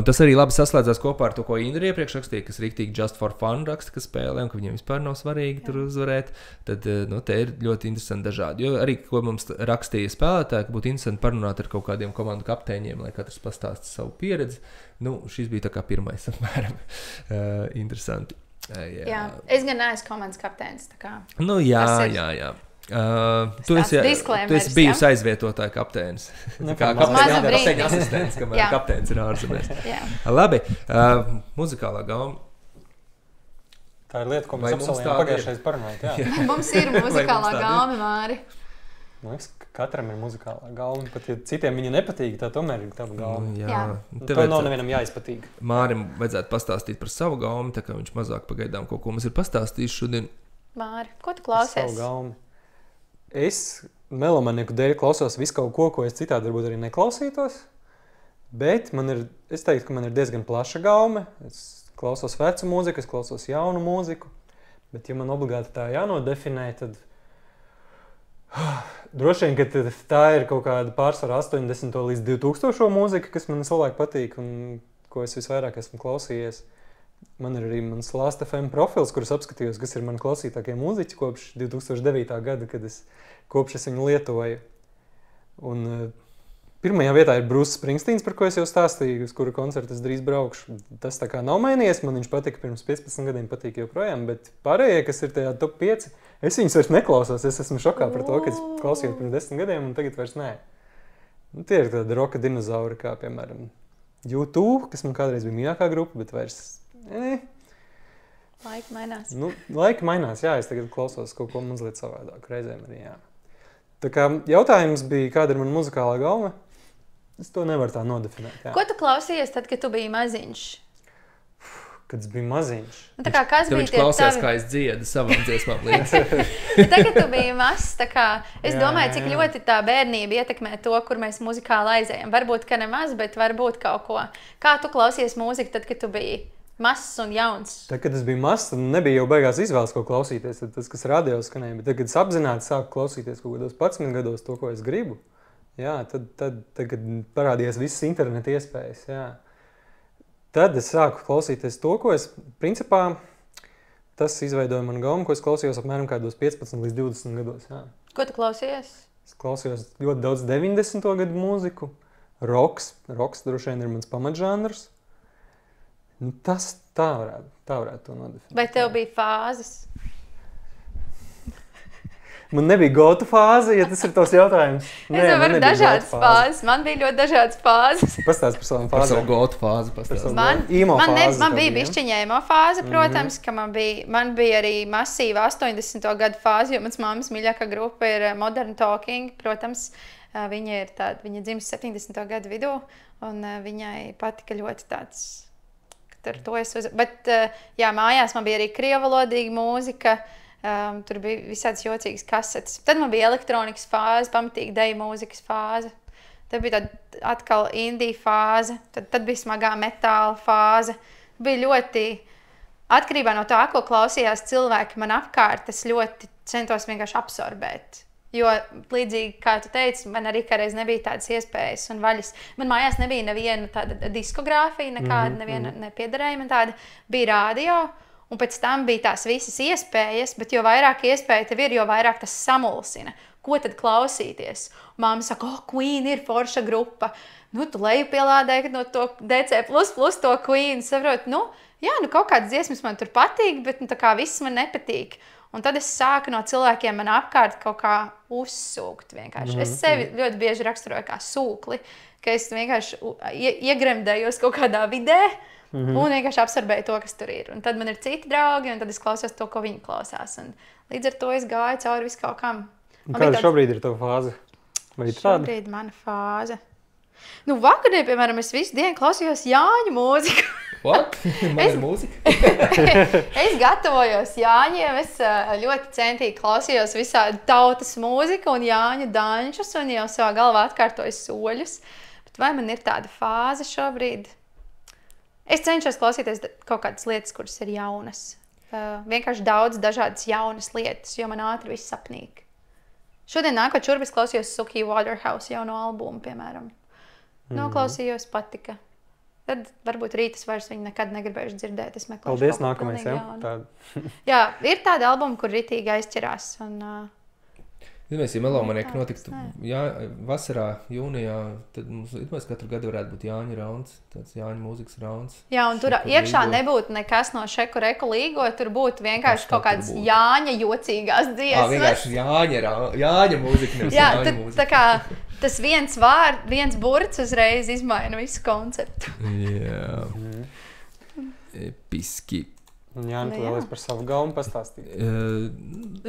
Tas arī labi saslēdzās kopā ar to, ko Indra iepriekš rakstīja, kas riktīgi just for fun raksta, ka spēlē, un ka viņiem vispār nav svarīgi tur uzvarēt. Tad te ir ļoti interesanti dažādi. Jo arī, ko mums rakstīja spēlētāji, ka būtu interesanti parunāt ar kaut kādiem komandu kapteiņiem, lai katrs pastāsta savu pieredzi. Šis bija tā kā pirmais apmēram interesanti. Jā. Es gan neesmu komandas kapteinis. Jā. Tu esi bijusi aizvietotāja kapteinis. Kā kapteiņa asistents, kamēr kapteinis ir ārzemēs. Labi, muzikālā gauma. Tā ir lieta, ko mēs apsolījām pagājušais parunāt. Mums ir muzikālā gauma, Māri. Man liekas, katram ir muzikālā gauma. Pat ja citiem viņa nepatīk, tā tomēr ir tava gauma. To nav nevienam jāizpatīk. Mārim vajadzētu pastāstīt par savu gaumu, tā kā viņš mazāk pagaidām kaut ko mums ir pastāstījis šodien. Māri, ko tu klausies? Savu gaumu. Es melomanieku dēļ klausos visu kaut ko es citādi varbūt arī neklausītos. Bet es teiktu, ka man ir diezgan plaša gaume. Es klausos vecu mūziku, es klausos jaunu mūziku. Bet ja man obligāti tā jānodefinē, tad droši vien, ka tā ir kaut kāda pārsvara 80. līdz 2000 mūzika, kas man savulaik patīk un ko es visvairāk esmu klausījies. Man ir arī mans Last FM profils, kurus apskatījos, kas ir mani klausītākie mūziķi kopš 2009. gada, kopš es viņu lietoju. Un pirmajā vietā ir Bruce Springsteens, par ko es jau stāstīju, uz kuru koncertu es drīz braukšu. Tas tā kā nav mainījies, man viņš patika pirms 15 gadiem, patīk joprojām, bet pārējie, kas ir tajā top 5, es viņus vairs neklausos. Es esmu šokā par to, ka es klausījos pirms 10 gadiem un tagad vairs nē. Tie ir tādi roka dinozauri, kā piemēram U2, kas man kādreiz bija mīļākā grupa, bet vairs Laika mainās. Laika mainās, jā. Es tagad klausos kaut ko mazliet savādāk reizēm arī, jā. Tā kā jautājums bija, kāda ir mana muzikālā gauma, es to nevaru tā nodefinēt, jā. Ko tu klausījies tad, kad tu biji maziņš? Kad es biju maziņš. Kas bija viņš klausās, kā es dziedu savām dziesmām līdz. Tagad tu biji mazs, es domāju, cik ļoti tā bērnība ietekmē to, kur mēs muzikāli aizējam. Varbūt, ka nemaz, bet varbūt kaut ko. Kā tu klausies mūziku tad, kad tu biji mazs un jauns? Tad, kad es biju mazs, tad nebija jau beigās izvēles, ko klausīties. Tad tas, kas radio skanēja, bet tagad es apzināti sāku klausīties kaut kādos 11 gados to, ko es gribu. Jā, tad kad parādījās visas interneta iespējas, jā. Tad es sāku klausīties to, ko es, principā, tas izveidoja manu gaumu, ko es klausījos apmēram kādos 15 līdz 20 gados, jā. Ko tu klausies? Es klausījos ļoti daudz 90. gadu mūziku, roks droši vien ir mans pamatžanrs. Tas tā varētu to nodefinēt. Vai tev bija fāzes? Man nebija go-to fāze, ja tas ir tavs jautājums. Es varu dažādas fāzes. Man bija ļoti dažādas fāzes. Pastāst par savām fāzēm. Par savu go-to fāzi pastāst. Man bija bišķiņa emo fāze, protams, ka man bija arī masīva 80. gadu fāze, jo mans mammas mīļākā grupa ir Modern Talking, protams. Viņa dzimis 70. gadu vidū, un viņai patika ļoti tāds, tur to es bet, jā, mājās man bija arī krievalodīga mūzika, tur bija visādas jocīgas kasetes. Tad man bija elektronikas fāze, pamatīgi deju mūzikas fāze. Tad bija tāda atkal indija fāze, tad bija smagā metāla fāze. Bija ļoti, atkarībā no tā, ko klausījās cilvēki man apkārt, es ļoti centos vienkārši absorbēt. Jo līdzīgi, kā tu teici, man arī kādreiz nebija tādas iespējas un vaļas. Man mājās nebija neviena tāda diskogrāfija, nekāda neviena nepiederējuma tāda. Bija rādio, un pēc tam bija tās visas iespējas, bet jo vairāk iespēja tev ir, jo vairāk tas samulsina. Ko tad klausīties? Māma saka, Queen ir forša grupa. Nu, tu lejupielādēji no to DC++ to Queen. Saprot, kaut kādas dziesmas man tur patīk, bet tā kā viss man nepatīk. Un tad es sāku no cilvēkiem man apkārt kaut kā uzsūkt vienkārši. Es sevi ļoti bieži raksturoju kā sūkli, ka es vienkārši iegremdējos kaut kādā vidē un vienkārši absorbēju to, kas tur ir. Un tad man ir citi draugi, un tad es klausos to, ko viņi klausās. Un līdz ar to es gāju cauri visu kaut kam. Kāda šobrīd ir tava fāze? Šobrīd mana fāze. Vakarā, piemēram, es visu dienu klausījos Jāņu mūziku. What? Man ir mūzika? Es gatavojos Jāņiem, es ļoti centīgi klausījos visādi tautas mūziku un Jāņu dančus un jau savā galvā atkārtoju soļus. Bet vai man ir tāda fāze šobrīd? Es cenšos klausīties kaut kādas lietas, kuras ir jaunas. Vienkārši daudz dažādas jaunas lietas, jo man ātri viss sapnīk. Šodien nākot šurp es klausījos Suki Waterhouse jauno albumu, piemēram. Noklausījos, patika. Tad varbūt rītas vairs viņi nekad negribējuši dzirdēt. Es meklēšu paldies, nākamais, jā. Jā, ir tādi albumi, kur ritīgi aizķerās. Mēs, ja Melomanieki notiktu vasarā, jūnijā, tad mums katru gadu varētu būt Jāņa rauns, tāds Jāņa mūzikas rauns. Jā, un tur iekšā nebūtu nekas no Šeku Reku līgo, tur būtu vienkārši kaut kādas Jāņa jocīgās dziesmas. Vienkārši Jāņa mūzika, nevis Jāņa mūzika. Tā kā tas viens burts uzreiz izmaina visu konceptu. Jā. Episki. Jā, tu vēlies par savu galvu pastāstīt.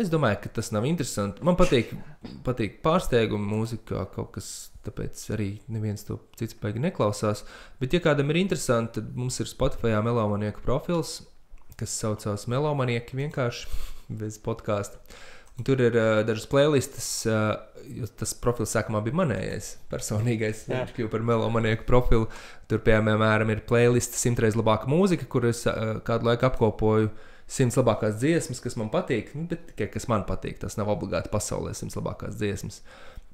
Es domāju, ka tas nav interesanti. Man patīk pārsteiguma mūzika, kaut kas, tāpēc arī neviens to cits paigi neklausās. Bet, ja kādam ir interesanti, tad mums ir Spotifyā Melomanieku profils, kas saucās Melomanieki vienkārši bez podkāsta. Un tur ir dažas playlistas, jo tas profils sākumā bija manējais, personīgais. Viņš kļuva par Melomanieku profilu. Tur, piemēram, ir playlista 100 reiz labāka mūzika, kur es kādu laiku apkopoju 100 labākās dziesmas, kas man patīk, bet tikai kas man patīk. Tas nav obligāti pasaulē 100 labākās dziesmas.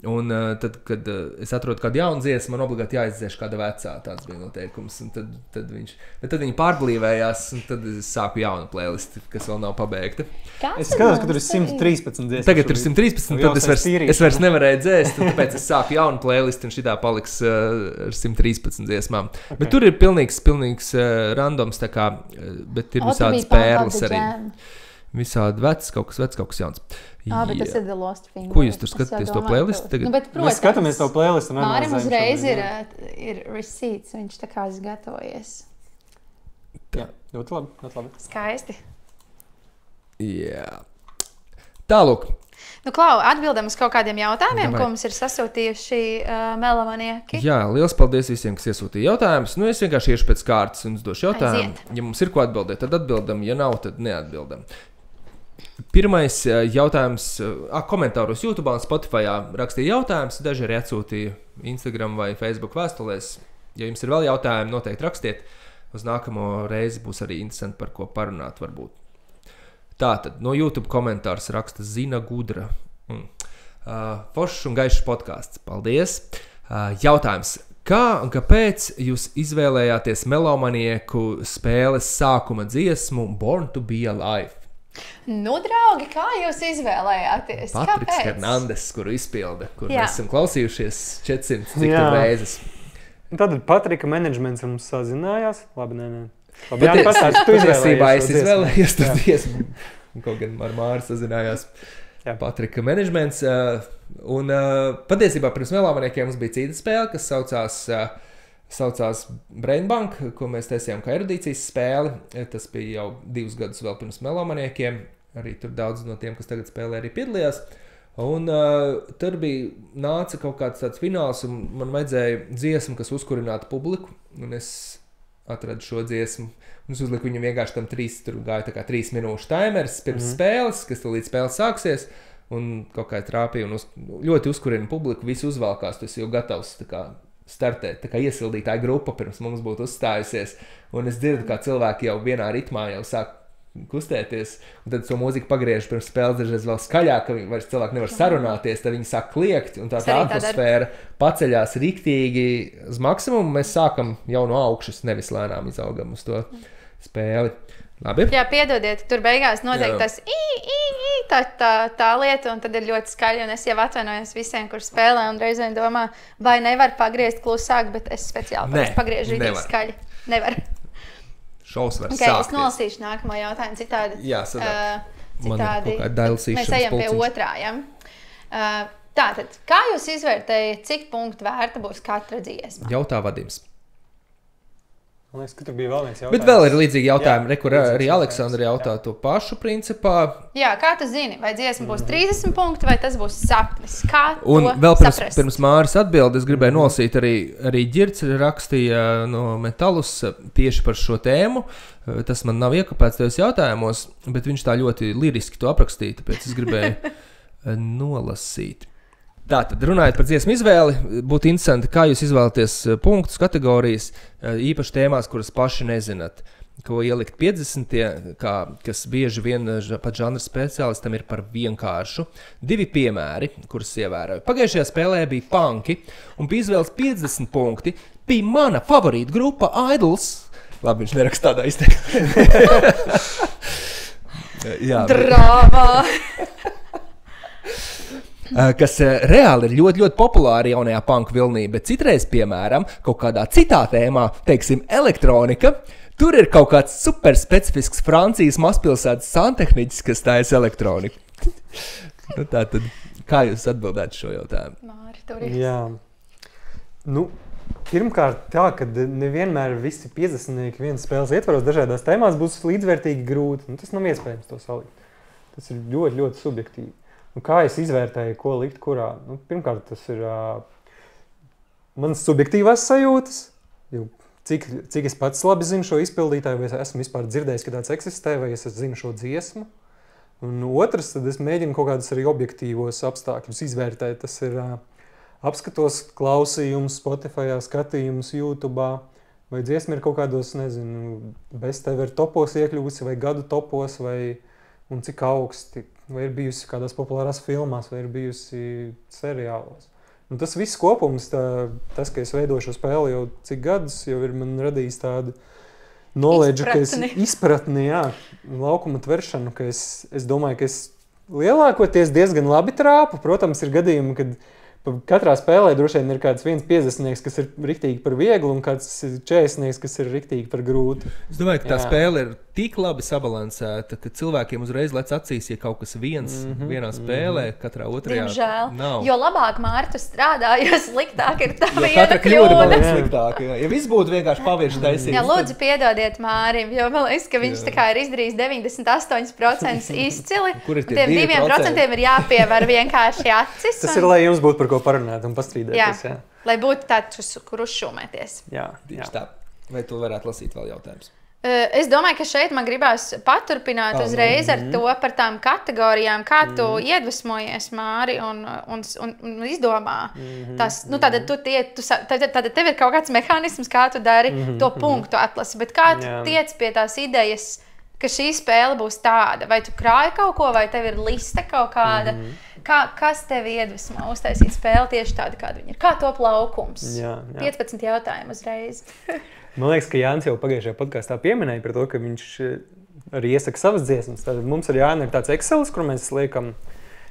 Un tad, kad es atrodu kādu jaunu dziesmu, man obligāti jāizdzēš kāda vecā, tāds bija noteikums. Un tad viņi pārblīvējās, un tad es sāku jaunu playlisti, kas vēl nav pabeigta. Es skatos, ka tur ir 113 dziesmas. Tagad ir 113, tad es vairs nevarēju dzēst, un tāpēc es sāku jaunu playlisti, un šitā paliks ar 113 dziesmām. Okay. Bet tur ir pilnīgs randoms, tā kā, bet ir visādas pērles arī. Visādi vecs, kaut kas jauns. Bet tas ir The Lost Finger. Ko jūs tur skatāties to playlistu tagad? Protams, mēs skatāmies to playlistu. Mārim uzreiz ir receipts, viņš tā kā gatavojies. Jā, ļoti labi. Skaisti. Jā. Tālūk. Klau, atbildam uz kaut kādiem jautājumiem, ko mums ir sasūtījuši Melomanieki. Jā, liels paldies visiem, kas iesūtīja jautājumus. Es vienkārši iešu pēc kārtas un uzdošu jautājumu. Ja mums ir ko atbildēt, tad atbildam, ja nav, tad neatbildam. Pirmais jautājums, komentāros YouTube un Spotifyā rakstīja jautājumus, daži arī atsūtīja Instagram vai Facebook vēstulēs. Ja jums ir vēl jautājumi, noteikti rakstiet. Uz nākamo reizi būs arī interesanti par ko parunāt varbūt. Tātad, no YouTube komentārs raksta Zina Gudra. Foršs un gaišs podcasts. Paldies. Jautājums. Kā un kāpēc jūs izvēlējāties Melomanieku spēles sākuma dziesmu Born to be Alive? Draugi, kā jūs izvēlējāties? Patriks Hernandes, kuru izpilda, kur mēs esam klausījušies 400 cik tur reizes. Tad Patrika menedžments mums sazinājās. Labi, nē. Patiesībā es izvēlējos to dziesmu. Kaut gan ar Māri sazinājās Patrika menedžments. Un patiesībā pirms Melomaniekiem mums bija cita spēle, kas saucās Brainbank, ko mēs taisījām kā erudīcijas spēli. Tas bija jau 2 gadus vēl pirms Melomaniekiem. Arī tur daudz no tiem, kas tagad spēlē, arī piedalījās. Un tur nāca kaut kāds tāds fināls, un man vajadzēja dziesmu, kas uzkurinātu publiku. Un es atradu šo dziesmu. Es uzliku viņam vienkārši tam 3 minūšu timers pirms spēles, kas līdz spēles sāksies. Un kaut kā trāpīja un ļoti uzkurina publiku, visi uzvalkās, tu esi jau gatavs startēt, tā kā iesildītāja grupa pirms mums būtu uzstājusies. Un es dzirdu, kā cilvēki jau vienā ritmā jau sāk kustēties, un tad to mūziku pagriež pirms spēles dažreiz vēl skaļāk, ka vairs cilvēki nevar sarunāties, tad viņi sāk kliegt, un tā atmosfēra paceļās riktīgi uz maksimumu. Mēs sākam jau no augšas, nevis lēnām izaugam uz to spēli. Labi. Jā, piedodiet, tur beigās noteikti tas tā lieta, un tad ir ļoti skaļi, un es jau atvainojos visiem, kur spēlē, un reizēm domā, vai nevar pagriezt klusāk, bet es speciāli pagriežu rītīgi skaļi. Nevar. Šaus var sākties. Es nolasīšu nākamo jautājumu citādi. Jā, citādi. Mēs ejam pie otrā, ja? Tātad, kā jūs izvērtējat, cik punktu vērta būs katra dziesma? Jautā Vadims. Man liekas, ka tur bija vēl viens jautājums. Bet vēl ir līdzīgi jautājumi, kur arī Aleksandra jautā to pašu principā. Jā, kā tu zini, vai dziesma būs 30 punkti, vai tas būs sapnis? Kā un to vēl saprast? Pirms Māris atbildi, es gribēju nolasīt, arī Ģirds rakstīja no Metalus tieši par šo tēmu. Tas man nav iekopēts tajos jautājumos, bet viņš tā ļoti liriski to aprakstīja, tāpēc es gribēju nolasīt. Tātad, runājot par dziesmu izvēli, būtu interesanti, kā jūs izvēlaties punktus, kategorijas, īpaši tēmās, kuras paši nezināt, ko ielikt 50, kas bieži vien pat žanra speciālistam ir par vienkāršu. 2 piemēri, kurus ievēroju. Pagājušajā spēlē bija punki, un bija izvēles 50 punkti, bija mana favorīta grupa Idols. Labi, viņš neraksta tādā izteikumā. Drāmā! Kas reāli ir ļoti, ļoti populāri jaunajā punk vilnī, bet citreiz, piemēram, kaut kādā citā tēmā, teiksim, elektronika, tur ir kaut kāds super specifisks Francijas mazpilsētas santehniķis, kas stājas elektroniku. Tātad, kā jūs atbildētu šo jautājumu? Māri, tur ir. Jā. Pirmkārt tā, ka nevienmēr visi 50 vienas spēles ietvaros dažādās tēmās būs līdzvērtīgi grūti. Tas nav iespējams to salikt. Tas ir ļoti, ļoti subjektīvi. Kā es izvērtēju, ko likt kurā? Pirmkārt, tas ir manas subjektīvās sajūtas, cik es pats labi zinu šo izpildītāju, vai esmu vispār dzirdējis, ka tāds eksistē, vai es zinu šo dziesmu. Un otrs, tad es mēģinu kaut kādus arī objektīvos apstākļus izvērtēt. Tas ir apskatos klausījumus Spotify, skatījumus YouTube, vai dziesma ir kaut kādos, nezinu, bez tevi ir topos iekļuvusi, vai gadu topos, un cik augsti. Vai ir bijusi kādās populārās filmās, vai ir bijusi seriālos. Tas viss kopums, tas, ka es veidoju šo spēli jau cik gadus, jau ir man radījis tādu knowledge, ka es izpratni, laukuma tveršanu, ka es domāju, ka es lielākoties diezgan labi trāpu. Protams, ir gadījumi, kad katrā spēlē droši vien ir kāds 50, kas ir riktīgi par vieglu, un kāds 40, kas ir riktīgi par grūtu. Es domāju, ka tā spēle ir tik labi sabalansēta, ka cilvēkiem uzreiz lec acīs, ja kaut kas vienā spēlē, katrā otrajā Diemžēl. Nav. Jo labāk Mārtu strādā, jo sliktāk ir tā viena katra kļūda. Sliktāk, ja viss būtu vienkārši pavieši taisīgs. Jā, lūdzu piedodiet Mārim, jo man liekas, ka viņš tā kā ir izdarījis 98% izcili. Kur ir tie tiem 2% ir jāpievar vienkārši acis. Tas ir, lai jums būtu par ko parunāt un pastrīdēties. Jā. Lai būtu tāds, kur uzšūmēties. Jā. Tā. Vai tu varētu lasīt vēl jautājumus? Es domāju, ka šeit man gribās paturpināt uzreiz ar to par tām kategorijām, kā tu iedvesmojies, Māri, un izdomā. Tātad tev ir kaut kāds mehānisms, kā tu dari to punktu atlasi, bet kā tu tiec pie tās idejas, ka šī spēle būs tāda? Vai tu krāji kaut ko, vai tev ir liste kaut kāda? Kas tev iedvesmo uztaisīt spēli tieši tādu, kāda viņa ir? Kā top laukums? 15 jautājumu uzreiz. Man liekas, ka Jānis jau pagājušajā podkāstā pieminēja par to, ka viņš arī iesaka savas dziesmas. Tātad mums ar Jāni ir tāds Excelis, kur mēs liekam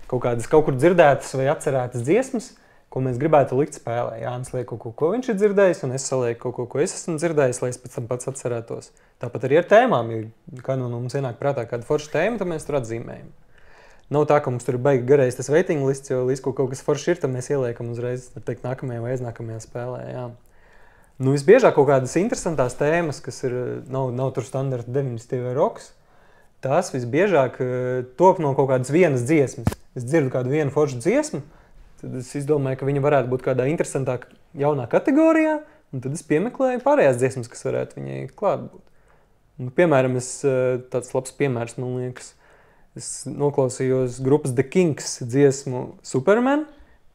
kaut kur dzirdētas vai atcerētas dziesmas, ko mēs gribētu likt spēlē. Jānis liek kaut ko viņš ir dzirdējis, un es salieku kaut ko es esmu dzirdējis, lai es pēc tam pats atcerētos. Tāpat arī ar tēmām, ja kā mums ienāk prātā kāda forša tēma, tad mēs tur atzīmējam. Nav tā, ka mums tur ir baigi garais tas waiting lists, jo līdz kaut kas forši ir, tad mēs ieliekam uzreiz, teikt, nākamajā vai aiznākamajā spēlē. Jā. Visbiežāk kaut kādas interesantās tēmas, kas nav tur standarta 90 vai roks, tās visbiežāk top no kaut kādas vienas dziesmas. Es dzirdu kādu vienu foršu dziesmu, tad es izdomāju, ka viņa varētu būt kādā interesantākā jaunā kategorijā, Un tad es piemeklēju pārējās dziesmas, kas varētu viņai klāt būt. Un, piemēram, tāds labs piemērs, man liekas, es noklausījos grupas The Kinks dziesmu Superman,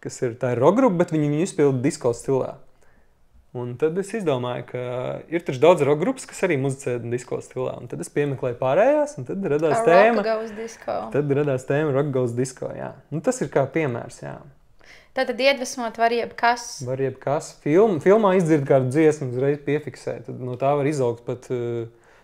tā ir rock grupa, bet viņi izpilda disko stilā. Un tad es izdomāju, ka ir taču daudz rock grupas, kas arī muzicē disko stilā. Un tad es piemeklēju pārējās, un tad radās tēma. Tad radās tēma Rock Goes Disco, jā. Un tas ir kā piemērs, jā. Tātad iedvesmot var jebkas. Var jebkas. Filmā izdzird kādu dziesmu, uzreiz piefiksē. Tad no tā var izaugt pat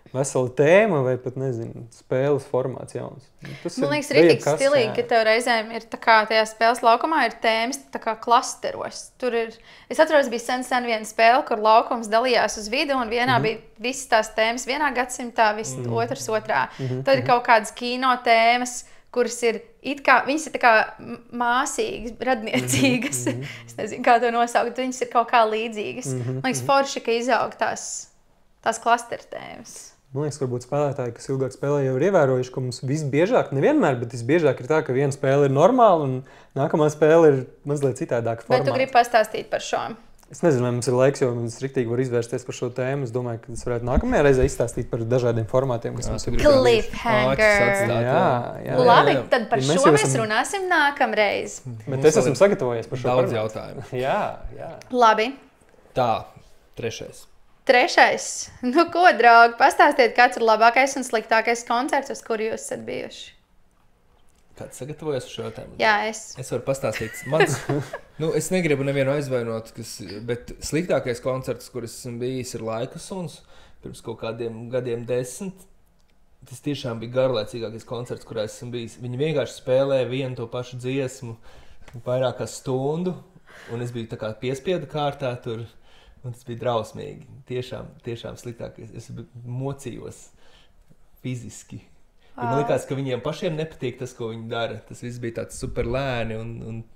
vesela tēma vai pat, nezinu, spēles formāts jauns. Man liekas, rītīgi stilīgi, ka tev reizēm ir tā kā tajā spēles laukumā ir tēmas tā kā klasteros. Tur ir, es atceros, bija sen viena spēle, kur laukums dalījās uz vidu, un vienā bija visas tās tēmas vienā gadsimtā, otrs otrā. Tad ir kaut kādas kino tēmas, kuras ir it kā, viņas ir tā kā māsīgas, radniecīgas. Es nezinu, kā to nosaukt, viņas ir kaut kā līdzīgas. Man liekas, forši, ka izaug tās klasteru tēmas. Man liekas, varbūt spēlētāji, kas ilgāk spēlē, jau ir ievērojuši, ka mums visbiežāk, nevienmēr, bet visbiežāk ir tā, ka viena spēle ir normāla un nākamā spēle ir mazliet citādāka formāta. Vai tu gribi pastāstīt par šo? Es nezinu, vai mums ir laiks, jo mums riktīgi var izvērsties par šo tēmu. Es domāju, ka tas varētu nākamajā reizē izstāstīt par dažādiem formātiem, kas mums ir. Cliffhanger. Jā. Labi, tad par šo mēs runāsim nākamreiz. Bet es esmu sagatavojies par šo daudz jautājumu. Jā. Labi. Tā, trešais. Nu ko, draugi, pastāstiet, kāds ir labākais un sliktākais koncerts, uz kuru jūs esat bijuši? Kāds sagatavojas uz šo jautājumu? Jā, es. Es varu pastāstīt. Es negribu nevienu aizvainot, bet sliktākais koncerts, kur esmu bijis, ir Laika suns. Pirms kaut kādiem gadiem 10. Tas tiešām bija garlaicīgākais koncerts, kurā esmu bijis. Viņi vienkārši spēlēja vienu to pašu dziesmu vairāk kā stundu, un es biju tā kā piespiedu kārtā tur. Un tas bija drausmīgi. Tiešām sliktākais. Es mocījos fiziski. Man liekas, ka viņiem pašiem nepatīk tas, ko viņi dara. Tas viss bija tāds super lēni.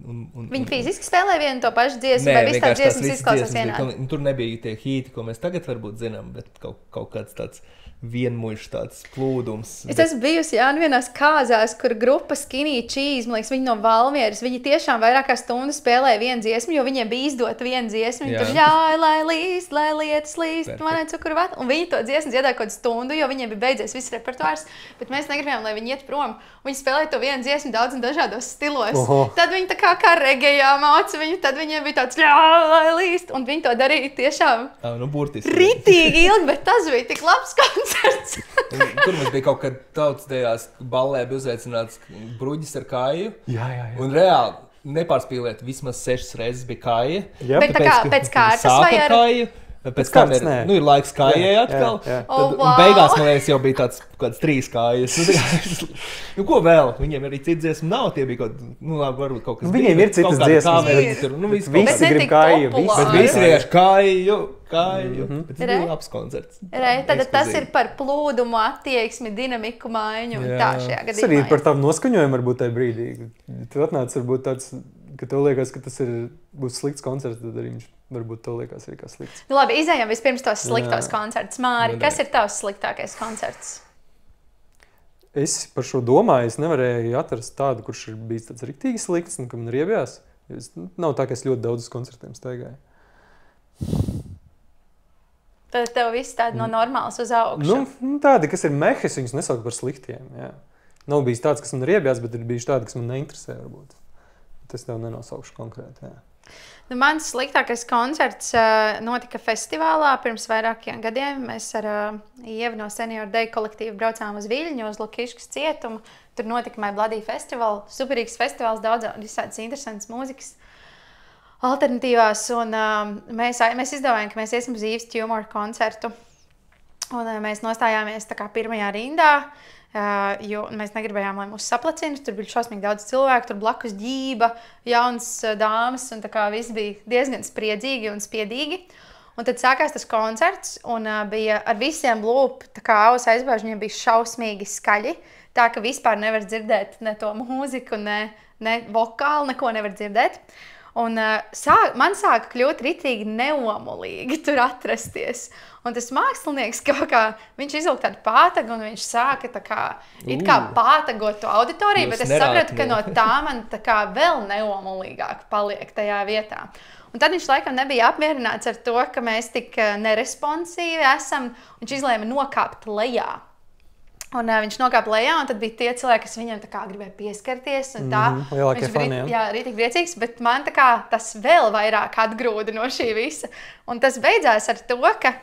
Viņi fiziski spēlē vienu to pašu dziesmu, vai viss tās dziesmas izklausās vienādi? Tur nebija tie hīti, ko mēs tagad varbūt zinām, bet kaut kāds tāds vienmuļš tāds plūdums. Es esmu bijusi vienās kāzās, kur grupa Skinny Cheese, man liekas, viņi no Valmieras, viņi tiešām vairāk kā stundu spēlēja vienu dziesmu, jo viņiem bija izdota viena dziesma, viņi tur ļauj, lai līst, lai lietas līst, manai cukurvat, un viņi to dziesmu dziedāja kaut stundu, jo viņiem bija beidzies viss repertuārs, bet mēs negribējām, lai viņi iet prom. Viņi spēlēja to vienu dziesmu daudz un dažādos stilos. Tad viņi tā kā regējā māca viņu, tad viņiem bija tāds ļauj, lai līst, un viņi to darīja tiešām ritīgi ilgi, bet tas bija tik labs koncerts. Tur mums bija kaut kad tautas dejās ballē bija uzaicināts bruģis ar kāju. Jā. Un reāli nepārspīlēt, vismaz 6 reizes bija kāja. Bet tā kā pēc kārtas vai ar kāju? Pēc tam ir laiks kājai atkal. Wow. Un beigās, man liekas, jau bija tāds kāds 3 kājas. Ko vēl? Viņiem arī citas dziesmas nav. Tie bija varbūt kaut kas. Viņiem ir citas dziesmas. Visi grib kāju. Bet visi vienkārši kāju. Bet tas bija labs koncerts. Tad tas ir par plūdumu, attieksmi, dinamiku maiņu. Tā šajā gadījumā. Tas arī par tavu noskaņojumu varbūt tajā brīdī. Tu atnāc varbūt tāds, ka tev liekas, ka tas būs slikts koncerts, tad arī viņš varbūt tev liekas arī kā slikts. Labi, izējām vispirms tos sliktos koncerts. Māri, kas ir tavs sliktākais koncerts? Es par šo domāju, es nevarēju atrast tādu, kurš ir bijis tāds riktīgi slikts un kam riebjās. Nav tā, ka es ļoti daudz uz koncertiem staigāju. Tad tev viss tādi no normāls uz augšu? Tādi, kas ir mehis, viņus nesaukt par sliktiem. Jā. Nav bijis tāds, kas man riebjās, bet ir bijuši tādi, kas man neinteresē varbūt. Tas tev nenosaukšu konkrēti, jā. Mans sliktākais koncerts notika festivālā pirms vairākiem gadiem. Mēs ar Ievu no Senior Day kolektīvu braucām uz Viļņu, uz Lukiškas cietumu. Tur notika My Bloody Festival. Superīgs festivāls, daudz visādas interesantas mūzikas alternatīvās. Un mēs izdomājām, ka mēs iesim uz Īves Tumor koncertu. Un mēs nostājāmies tā kā pirmajā rindā. Jo mēs negribējām, lai mūs saplacina. Tur bija šausmīgi daudz cilvēku, tur blakus ģība, jaunas dāmas, un tā kā viss bija diezgan spriedzīgi un spiedīgi. Un tad sākās tas koncerts, un bija ar visiem lūp, tā kā auss aizbāž, viņiem bija šausmīgi skaļi, tā ka vispār nevar dzirdēt ne to mūziku, ne vokālu, neko nevar dzirdēt. Un man sāka kļūt ritīgi neomulīgi tur atrasties. Un tas mākslinieks kaut kā, viņš izvilka tādu pātagu un viņš sāka tā kā, it kā pātagot to auditoriju, bet es sapratu, ka no tā man tā kā vēl neomulīgāk paliek tajā vietā. Un tad viņš laikam nebija apmierināts ar to, ka mēs tik neresponsīvi esam, un viņš izlēma nokāpt lejā. Un viņš nokāpa lejā, un tad bija tie cilvēki, kas viņam tā kā gribēja pieskarties. Lielākie fani, jā, rītīgi priecīgs, bet man tā kā tas vēl vairāk atgrūda no šī visa. Un tas beidzās ar to, ka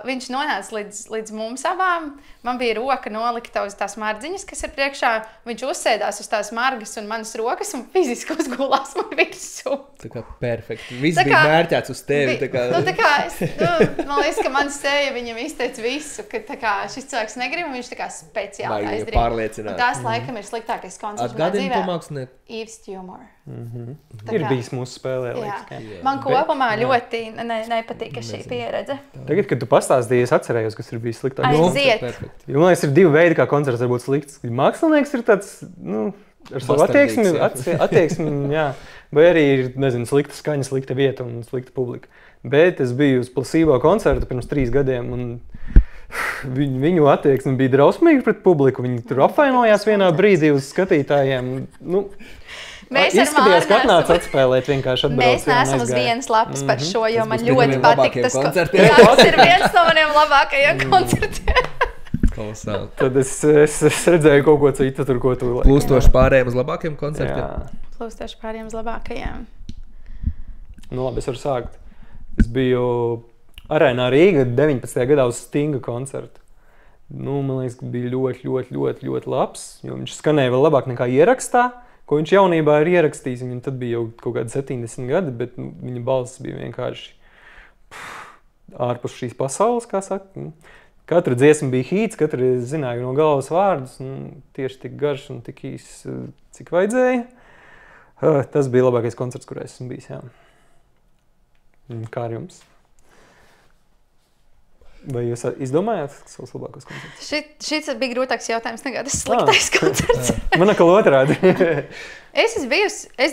viņš nonāca līdz mums abām. Man bija roka nolikta uz tās mardziņas, kas ir priekšā. Viņš uzsēdās uz tās margas un manas rokas un fiziski uzgulās man virsū. Tā kā perfekti. Viss bija mērķēts uz tevi. Man liekas, ka man seja viņam izteica visu, ka tā kā šis cilvēks negrib, un viņš tā kā speciāli aizdarīja. Pārliecināt. Un tās laikam ir sliktākais koncerts manā dzīvē. Atgādini to mākslinieku? Yves Tumor. Ir bijis mūsu spēlē. Man kopumā ļoti nepatika šī pieredze. Tagad, kad tu pastāstīji, es atcerējos, kas ir bijis sliktāk. Aiziet! Man liekas, ir divi veidi, kā koncerts var būt slikts. Mākslinieks ir tāds, ar savu attieksmi, jā. Vai arī ir, nezinu, slikta skaņa, slikta vieta un slikta publika. Bet es biju uz Placebo koncertu pirms 3 gadiem, un viņu attieksme bija drausmīga pret publiku. Viņi tur apvainojās vienā brīdī uz skatītājiem. Izskatījās, ka atnāca atspēlēt vienkārši atbrauc. Mēs neesam uz vienas lapas par šo, jo man ļoti patīk tas koncerts. Tas ir viens no maniem labākajiem koncertiem. Kolosāli. Tad es redzēju kaut ko citu tur, ko tu... Plūstoši pārējiem uz labākiem koncertiem? Jā. Plūstoši pārējiem uz labākajiem. Nu labi, es varu sākt. Es biju Arēnā Rīga 19. gadā uz Stinga koncertu. Man liekas, ka bija ļoti labs, jo viņš skanēja vēl labāk nekā ierakstā, ko viņš jaunībā ir ierakstījis. Viņam tad bija jau kaut kādi 70 gadi, bet viņa balss bija vienkārši ārpus šīs pasaules, kā saka. Katra dziesma bija hīts, katra zināja no galvas vārdus, tieši tik garš un tik īs, cik vajadzēja. Tas bija labākais koncerts, kur esmu bijis, jā. Kā ar jums? Vai jūs izdomājāt savus labākos koncertus? Šis bija grūtāks jautājums nekā tas sliktais koncerts. Man atkal otrādi. Es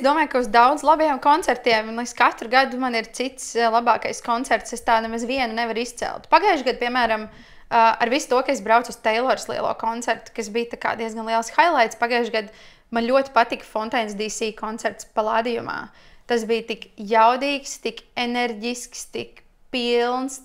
domāju, ka uz daudz labiem koncertiem, un katru gadu man ir cits labākais koncerts, es tā nemaz vienu nevaru izcelt. Pagājuši gadu, piemēram, ar visu to, ka es braucu uz Taylors lielo koncertu, kas bija tā kā diezgan liels highlights, pagājuši gadu man ļoti patika Fontainas DC koncerts Palādījumā. Tas bija tik jaudīgs, tik enerģisks, tik pilns,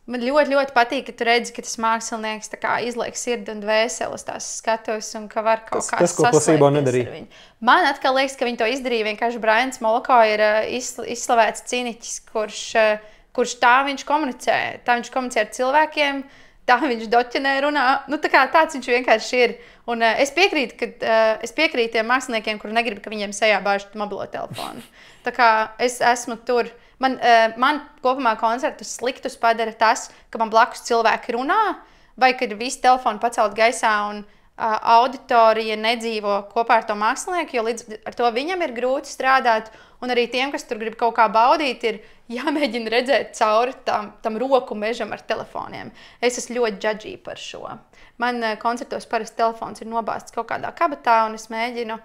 Man ļoti patīk, ka tu redzi, ka tas mākslinieks tā kā izliek sirdi un dvēseli uz tās skatuves un ka var kaut kā saslēgties ar viņu. Man atkal liekas, ka viņi to izdarīja. Vienkārši Brians Moloko ir izslavēts cīniķis, kurš tā viņš komunicē. Tā viņš komunicē ar cilvēkiem, tā viņš doķinē runā. Tāds viņš vienkārši ir. Un es piekrītu tiem māksliniekiem, kuri negrib, ka viņiem sejā bāž mobilo telefonu. Tā kā es esmu tur. Man kopumā koncertus sliktus padara tas, ka man blakus cilvēki runā, vai kad visi telefoni pacelt gaisā un auditorija nedzīvo kopā ar to mākslinieku, jo līdz ar to viņam ir grūti strādāt, un arī tiem, kas tur grib kaut kā baudīt, ir jāmēģina redzēt cauri tam roku mežam ar telefoniem. Es esmu ļoti judgy par šo. Man koncertos parasti telefons ir nobāzts kaut kādā kabatā, un es mēģinu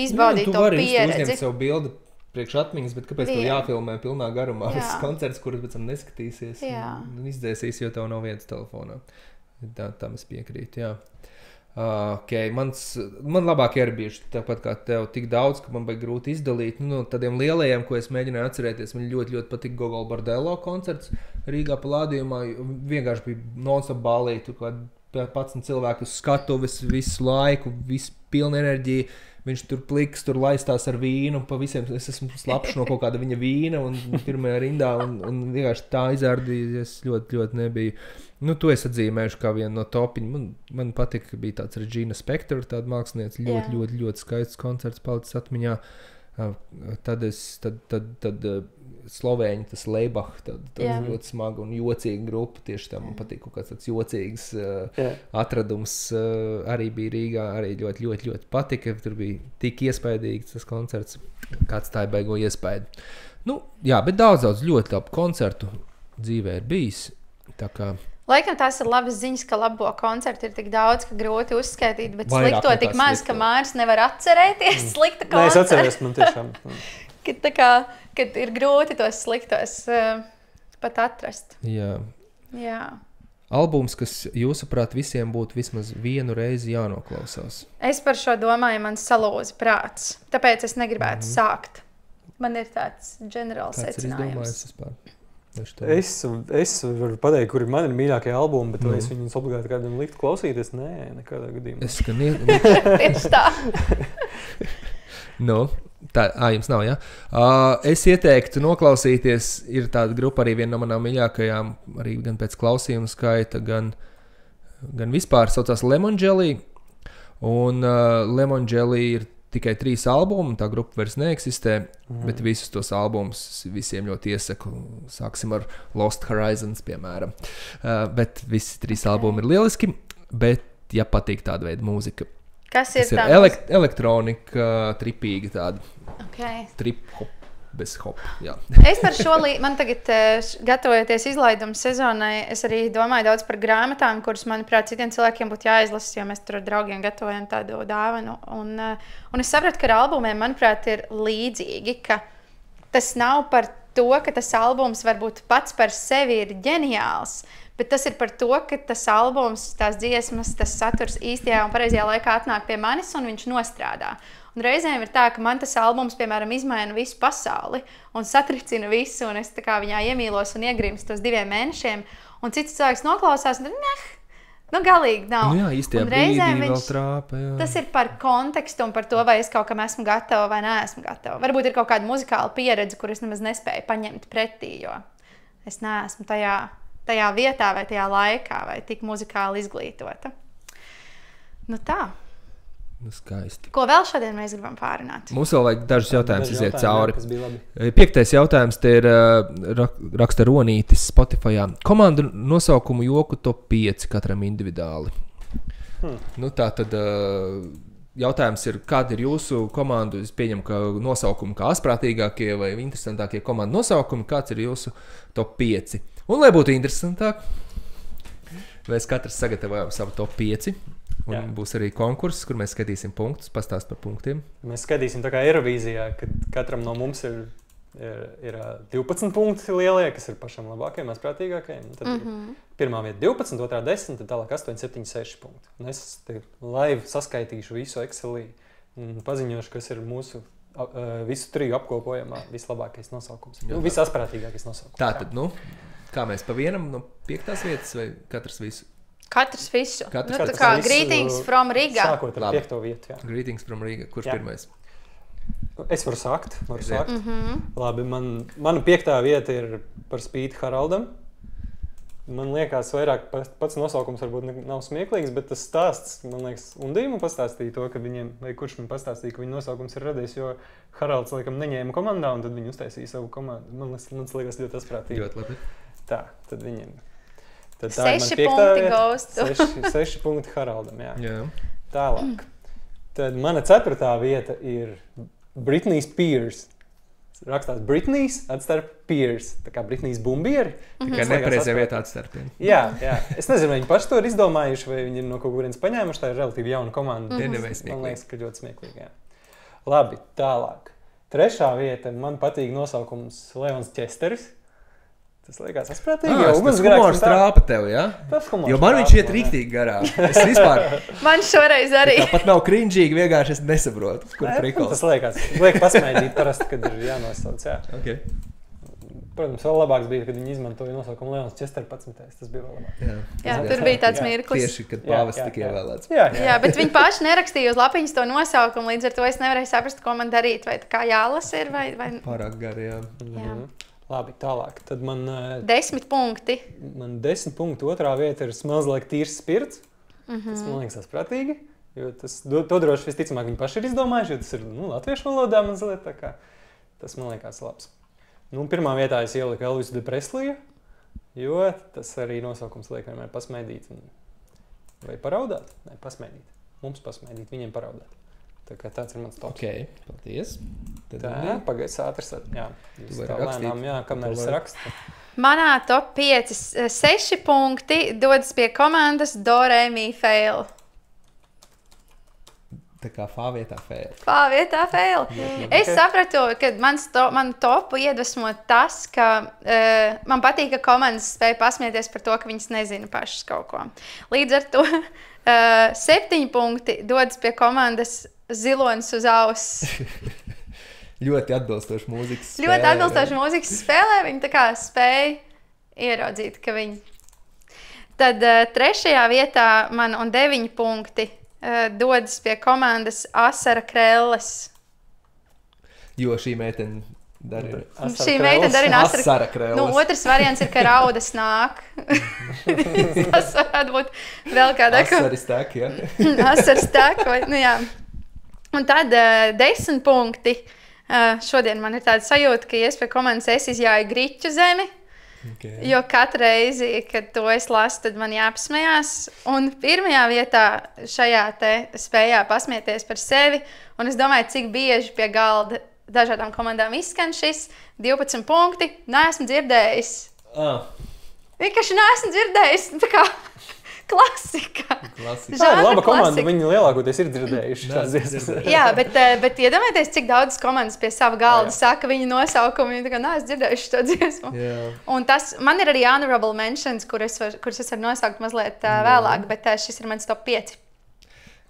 izbaudīt to pieredzi. Tu vari uzņemt savu bildi priekš atmiņas, bet kāpēc tev jāfilmē pilnā garumā viss koncerts, kurus pēc tam neskatīsies un izdzēsīs, jo tev nav vietas telefonā. Tam es piekrītu, jā. Man labāk ir bijuši tāpat kā tev tik daudz, ka man bija grūti izdalīt. Tādiem lielajiem, ko es mēģināju atcerēties, man ļoti patika Gogol Bordello koncerts Rīgā Palādījumā. Vienkārši bija non-stop ballī, tur kā 11 cilvēku uz skatuves visu laiku, visu pilnu enerģiju. Viņš tur pliks, tur laistās ar vīnu, pa visiem es esmu slapš no kaut kāda viņa vīna un pirmajā rindā un vienkārši tā izārdījies ļoti nebiju. To es atzīmēšu kā vienu no topiņu. Man patika, ka bija tāds Regina Spektor, tāda mākslinieca, ļoti skaists koncerts palicis atmiņā. Tad Slovēņi, tas Leibach, tad ļoti smaga un jocīga grupa, tieši tā man patīk kaut kāds tāds jocīgs atradums, arī bija Rīgā, arī ļoti patika, tur bija tik iespaidīgs tas koncerts, kāds tā baigo iespaidu. Bet daudz ļoti labu koncertu dzīvē ir bijis, tā kā... Laikam tās ir labas ziņas, ka labo koncertu ir tik daudz, ka grūti uzskaitīt, bet Vairāk slikto nekā tik maz, slikto. ka Māris nevar atcerēties slikta Nē, es koncertu. atceros, man tiešām. Kad ir grūti tos sliktos pat atrast. Jā. Jā. Albums, kas jūsuprāt visiem būtu vismaz vienu reizi jānoklausās. Es par šo domāju, man salūza prāts. Tāpēc es negribētu sākt. Man ir tāds ģenerāls Kāds ir izdomājis secinājums. vispār? Es varu pateikt, kuri man ir mīļākie albumi, bet vai es viņus obligāti kādam liktu klausīties? Nē, nekādā gadījumā. Es skan Tieši tā. Nu, tā, jums nav, jā? Es ieteiktu noklausīties, ir tāda grupa arī viena no manām mīļākajām, arī gan pēc klausījuma skaita, gan vispār saucās Lemon Jelly, un Lemon Jelly ir tikai 3 albumi, tā grupa vairs neeksistē, bet visus tos albumus visiem ļoti iesaku. Sāksim ar Lost Horizons, piemēram. Bet visi 3 albumi ir lieliski, bet, ja patīk tāda veida mūzika. Kas ir tā? Elektronika, tripīga tāda. Okay. Trip-hop, bez hop, jā. Es par šo man tagad, gatavojoties izlaiduma sezonai, es arī domāju daudz par grāmatām, kuras, manuprāt, citiem cilvēkiem būtu jāizlasa, jo mēs tur ar draugiem gatavojam tādu dāvanu. Un es sapratu, ka ar albumiem, manuprāt, ir līdzīgi, ka tas nav par to, ka tas albums varbūt pats par sevi ir ģeniāls, bet tas ir par to, ka tas albums, tās dziesmas, tas saturs īstajā un pareizajā laikā atnāk pie manis un viņš nostrādā. Un reizēm ir tā, ka man tas albums, piemēram, izmaina visu pasauli un satricina visu, un es tā kā viņā iemīlos un iegrimstu tos 2 mēnešiem, un cits cilvēks noklausās, un tad, galīgi nav. Nu jā, īstajā brīdī vēl trāpa, jā. Tas ir par kontekstu un par to, vai es kaut kam esmu gatava vai neesmu gatava. Varbūt ir kaut kāda muzikāla pieredze, kur es nemaz nespēju paņemt pretī, jo es neesmu tajā vietā vai tajā laikā vai tik muzikāli izglītota. Nu tā. Nu, skaisti. Ko vēl šodien mēs gribam pārunāt? Mums vēl vajag dažus jautājumus iziet cauri. Tas bija labi. 5. jautājums te ir raksta Ronītis Spotifyā. Komandu nosaukumu joku top 5 katram individuāli. Nu, tā tad jautājums ir, kāda ir jūsu komandu? Es pieņemu, ka nosaukumi kā asprātīgākie vai interesantākie komandu nosaukumi, kāds ir jūsu top 5? Un, lai būtu interesantāk, mēs katrs sagatavojam savu top 5. Un būs arī konkurss, kur mēs skatīsim punktus, pastāst par punktiem. Mēs skatīsim tā kā Eirovīzijā, kad katram no mums ir 12 punkti lielie, kas ir pašam labākajiem, asprātīgākajiem. Tad pirmā vieta 12, otrā 10, tad tālāk 8, 7, 6 punkti. Un es live saskaitīšu visu Excelī un paziņošu, kas ir mūsu visu 3 apkopojumā vislabākais nosaukums. Visasprātīgākais nosaukums. Tātad, kā mēs pa vienam no 5. vietas vai katrs visu? Katrs visu. Katrs tā kā visu, greetings from Riga. Sākot ar 5. vietu, jā. Greetings from Riga. Kurš pirmais? Es varu sākt. Labi, mana 5. vieta ir par spīti Haraldam. Man liekas, vairāk pats nosaukums varbūt nav smieklīgs, bet tas stāsts, man liekas, Undīmu pastāstīja to, ka viņiem, vai kurš man pastāstīja, ka viņa nosaukums ir radies, jo Haralds, laikam, neņēma komandā, un tad viņi uztaisīja savu komandu. Man liekas ļoti asprātīgi. Ļoti labi. Tā, tad viņiem. Tad 6 punkti Ghostu. 6 punkti Haraldam, jā. Tālāk. Tad mana 4. vieta ir Britney Spears. Rakstās Britney's atstarp Spears. Tā kā Britney's bumbieri. Tikai nepareizajā vietā atstarpiem. Jā. Es nezinu, vai viņi paši to ir izdomājuši, vai viņi ir no kaut kurienes paņēmuši. Tā ir relatīvi jauna komanda. Man liekas, ka ļoti smieklīgi, jā. Labi, tālāk. 3. vieta, man patīk nosaukums Leons Česteris. Tas liekas asprātīgi. Tas humors trāpa tev, jā? Tas humors jo man viņš iet riktīgi garā. Es vispār... Man šoreiz arī. Tāpat nav crinžīgi, vienkārši es nesaprotu, kur prikols. Tas liekas. Liek pasmaidīt parasti, kad ir jānosauc, jā. Okay. Protams, vēl labāks bija, kad viņi izmantoja nosaukumu Leons Čester 11. Tas bija vēl labāk. Jā, tur bija tāds mirklis. Tieši, kad pāvests tika ievēlēts. Jā, bet viņi paši nerakstīja uz lapiņas to nosaukumu, līdz ar to es nevarēju saprast, ko man darīt. Vai kā jālasa ir, vai... Pārāk gari, jā. Labi, tālāk. Tad man 10 punkti. Man 10 punkti. 2. vieta ir Smells Like Teen Spirit. Tas man liekas asprātīgi, jo to droši visticamāk viņi paši ir izdomājuši, jo tas ir latviešu valodā mazliet tā kā. Tas man liekas labs. 1. vietā es ieliku Elvisu de Presliju, jo tas arī nosaukums liek vienmēr pasmaidīt. Vai paraudāt? Nē, pasmaidīt. Mums pasmaidīt, viņiem paraudāt. Tā kā tāds ir mans tops. Ok, paldies. Tā, pagaids ātrs. Jā, jūs tā lēnām, jā, kamēr es rakstu. Manā top 5 6 punkti dodas pie komandas Do, Re, Mi, Fail. Tā kā fā vietā fail. Fā vietā fail. Es sapratu, ka man topu iedvesmo tas, ka man patīk, ka komandas spēja pasmieties par to, ka viņas nezina pašas kaut ko. Līdz ar to 7 punkti dodas pie komandas Zilonis uz auss. Ļoti atbilstoši mūzikas spēlē. Ļoti atbilstoši mūzikas spēlē. Viņi tā kā spēja ieraudzīt, ka viņi. Tad 3. vietā man un 9 punkti dodas pie komandas Asara Krelles. Jo šī meitene darina. Šī meitene darina Asara Krelles. Nu, otrs variants ir, ka raudas nāk. Tas varētu būt vēl kādā. Asaris tek, ja? Asaris tek, vai, nu jā. Un tad 10 punkti. Šodien man ir tāda sajūta, ka ies pie komandas es izjāju griķu zemi. Okay. Jo katru reizi, kad to es lasu, tad man jāpasmējās. Un 1. vietā šajā te spējā pasmieties par sevi. Un es domāju, cik bieži pie galda dažādām komandām izskan šis 12 punkti. Neesmu dzirdējis. Vienkārši neesmu dzirdējis. Tā kā klasika. Tā ir laba komanda, viņi lielākoties ir dzirdējuši. Jā, bet iedomājieties, cik daudz komandas pie sava galda saka viņu nosaukumu. Viņi tā kā neesmu dzirdējuši to dziesmu. Un tas, man ir arī honorable mentions, kurus es varu nosaukt mazliet vēlāk, bet šis ir mans top 5.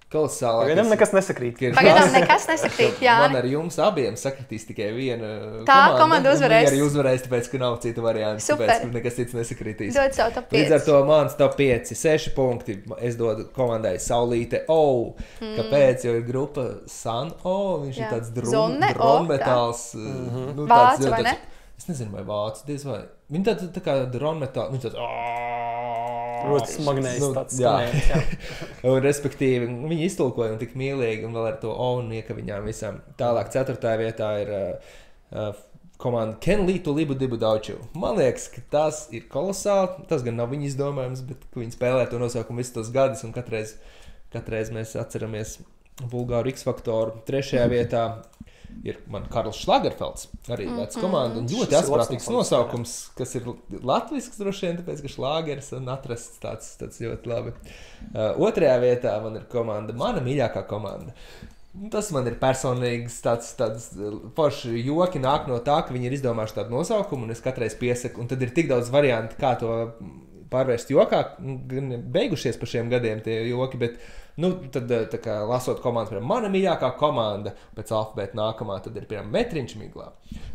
Kolosālāk. Pagaidām nekas nesakrīt. Pagaidām nekas nesakrīt, jā. Man ar jums abiem sakritīs tikai viena komanda uzvarēs. Viņa arī uzvarēs, tāpēc, ka nav citu variantu. Super. Tāpēc, ka nekas cits nesakritīs. Dod savu top 5. Līdz ar to mans top 5, 6 punkti. Es dodu komandai Saulīte O. Kāpēc? Jo ir grupa Sun O. Viņš ir tāds dronmetāls. Vācu, vai ne? Es nezinu, vai vācu, diez vai. Viņa tā kā dronmetāls. Viņš tāds... Ļoti smagnējs tāds skanējums, jā. Un respektīvi, viņi iztulkoja tik mīlīgi un vēl ar to un ieka viņām visam. Tālāk 4. vietā ir komanda Ken Lee to Libu Dibu Dauču. Man liekas, ka tas ir kolosāli. Tas gan nav viņa izdomājums, bet viņi spēlē to nosaukumu visus tos gadus un katreiz mēs atceramies Bulgāru X-faktoru. 3. vietā ir man Karls Šlagerfelds, arī vecs komanda, un ļoti asprātīgs nosaukums, kas ir latvisks droši vien, tāpēc, ka šlāgers un atrasts tāds ļoti labi. 2. vietā man ir komanda, mana mīļākā komanda. Tas man ir personīgs tāds forši joki nāk no tā, ka viņi ir izdomājuši tādu nosaukumu, un es katreiz piesaku, un tad ir tik daudz varianti, kā to pārvērst jokā, gan beigušies pa šiem gadiem tie joki, bet tad, tā kā lasot komandas, piemēram, mana mīļākā komanda, pēc alfabēta nākamā, tad ir, piemēram, Metriņš Miglā.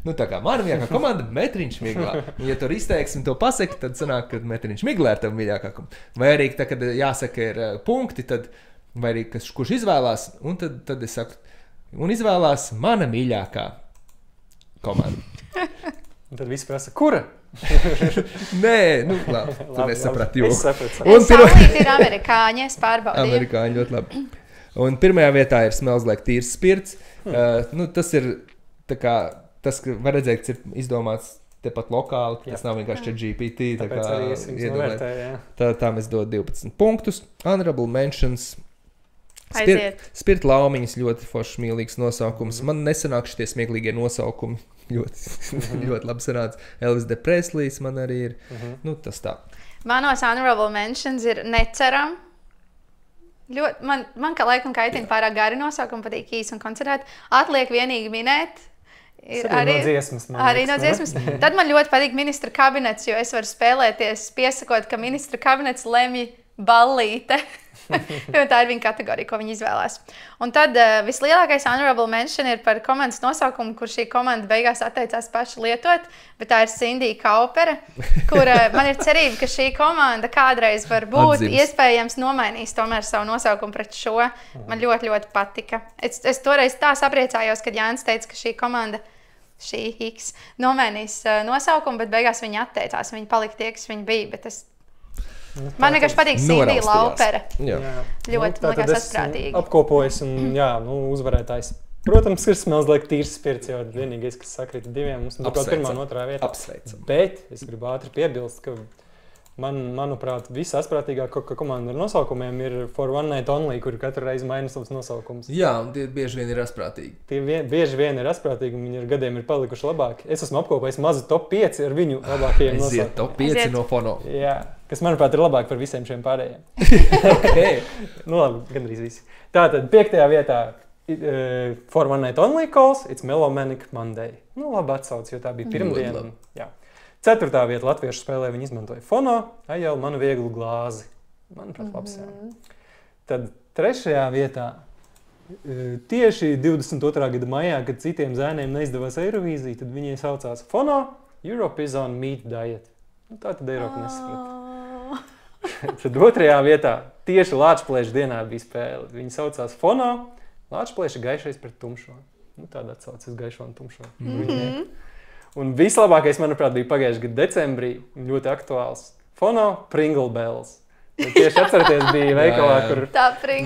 Tā kā mana mīļākā komanda, Metriņš Miglā. Un, ja tur izteiksim to pasaki, tad sanāk, ka Metriņš Miglā ir tava mīļākā komanda. Vai arī, tā, kad jāsaka ir punkti, tad, vai arī, kurš izvēlās, un tad es saku, un izvēlās mana mīļākā komanda. Un tad viss prasa, kura? Nē, labi, tu nesaprati joku. Saulīte ir amerikāņi, es pārbaudīju. Amerikāņi, ļoti labi. Un 1. vietā ir Smells Like Teen Spirit. Tas ir, tā kā, tas, ka var redzēt, ka ir izdomāts tepat lokāli, tas nav vienkārši GPT. Tāpēc arī es viņus novērtēju, jā. Tā mēs dod 12 punktus. Honorable mentions. Spirit laumiņas, ļoti foršs, mīlīgs nosaukums. Man nesanāk šitie smieklīgie nosaukumi. Ļoti labi sanāca. Elvis de Preslīs man arī ir. Tas tā. Manos honorable mentions ir Neceram. Man kā laikam kaitina pārāk gari nosaukumi, patīk īsi un koncentrēt. Atliek vienīgi minēt. Arī no dziesmas. Tad man ļoti patīk ministra kabinets, jo es varu spēlēties, piesakot, ka ministra kabinets lemj ballīte. Tā ir viņa kategorija, ko viņi izvēlās. Un tad vislielākais honorable mention ir par komandas nosaukumu, kur šī komanda beigās atteicās paši lietot, bet tā ir Cindy Kaupere, kur man ir cerība, ka šī komanda kādreiz var būt iespējams nomainīs tomēr savu nosaukumu pret šo. Man ļoti, ļoti patika. Es toreiz tā sapriecājos, kad Jānis teica, ka šī komanda, šī X, nomainīs nosaukumu, bet beigās viņi atteicās. Viņi palika tie, kas viņi bija, bet man vienkārši patīk Cindy Laupere. Ļoti, man liekas, asprātīgi. Apkopojis un, uzvarētājs. Protams, ir Smells Like Teen Spirit, jo vienīgais, kas sakrita diviem, mums ir pirmā un otrā vietā. Apsveicam. Bet es gribu ātri piebilst, ka Manuprāt, visasprātīgākā komanda ar nosaukumiem ir For One Night Only, kur katru reizi maina savus nosaukums. Jā, un tie bieži vien ir asprātīgi. Bieži vien ir asprātīgi, un viņi ar gadiem ir palikuši labāki. Es esmu apkopējis mazu top 5 ar viņu labākajiem nosaukumiem. Top 5 no Fono. Jā, kas, manuprāt, ir labāk par visiem šiem pārējiem. Okay. Nu labi, gandrīz visi. Tātad 5. vietā For One Night Only calls, it's Melomanic Monday. Nu labi atsauc, jo tā bija pirmdiena. Jā. 4. vieta latviešu spēlē viņi izmantoja Fono, Ajau, manu vieglu glāzi. Manuprāt, labs, jā. Tad 3. vietā tieši 22. gada maijā, kad citiem zēniem neizdevās Eirovīzija, tad viņi saucās Fono, Europe is on meat diet. Nu, tā tad Eiropa nesaprata. Tad 2. vietā tieši Lāčplēša dienā bija spēle. Viņi saucās Fono, Lāčplēša gaišais pret tumšo. Nu, tāda atsaucas gaišo un tumšo. Un vislabākais, manuprāt, bija pagājušajā gada decembrī, ļoti aktuāls. Fono, Pringle Bells. Tieši atcerieties, bija veikalā, kur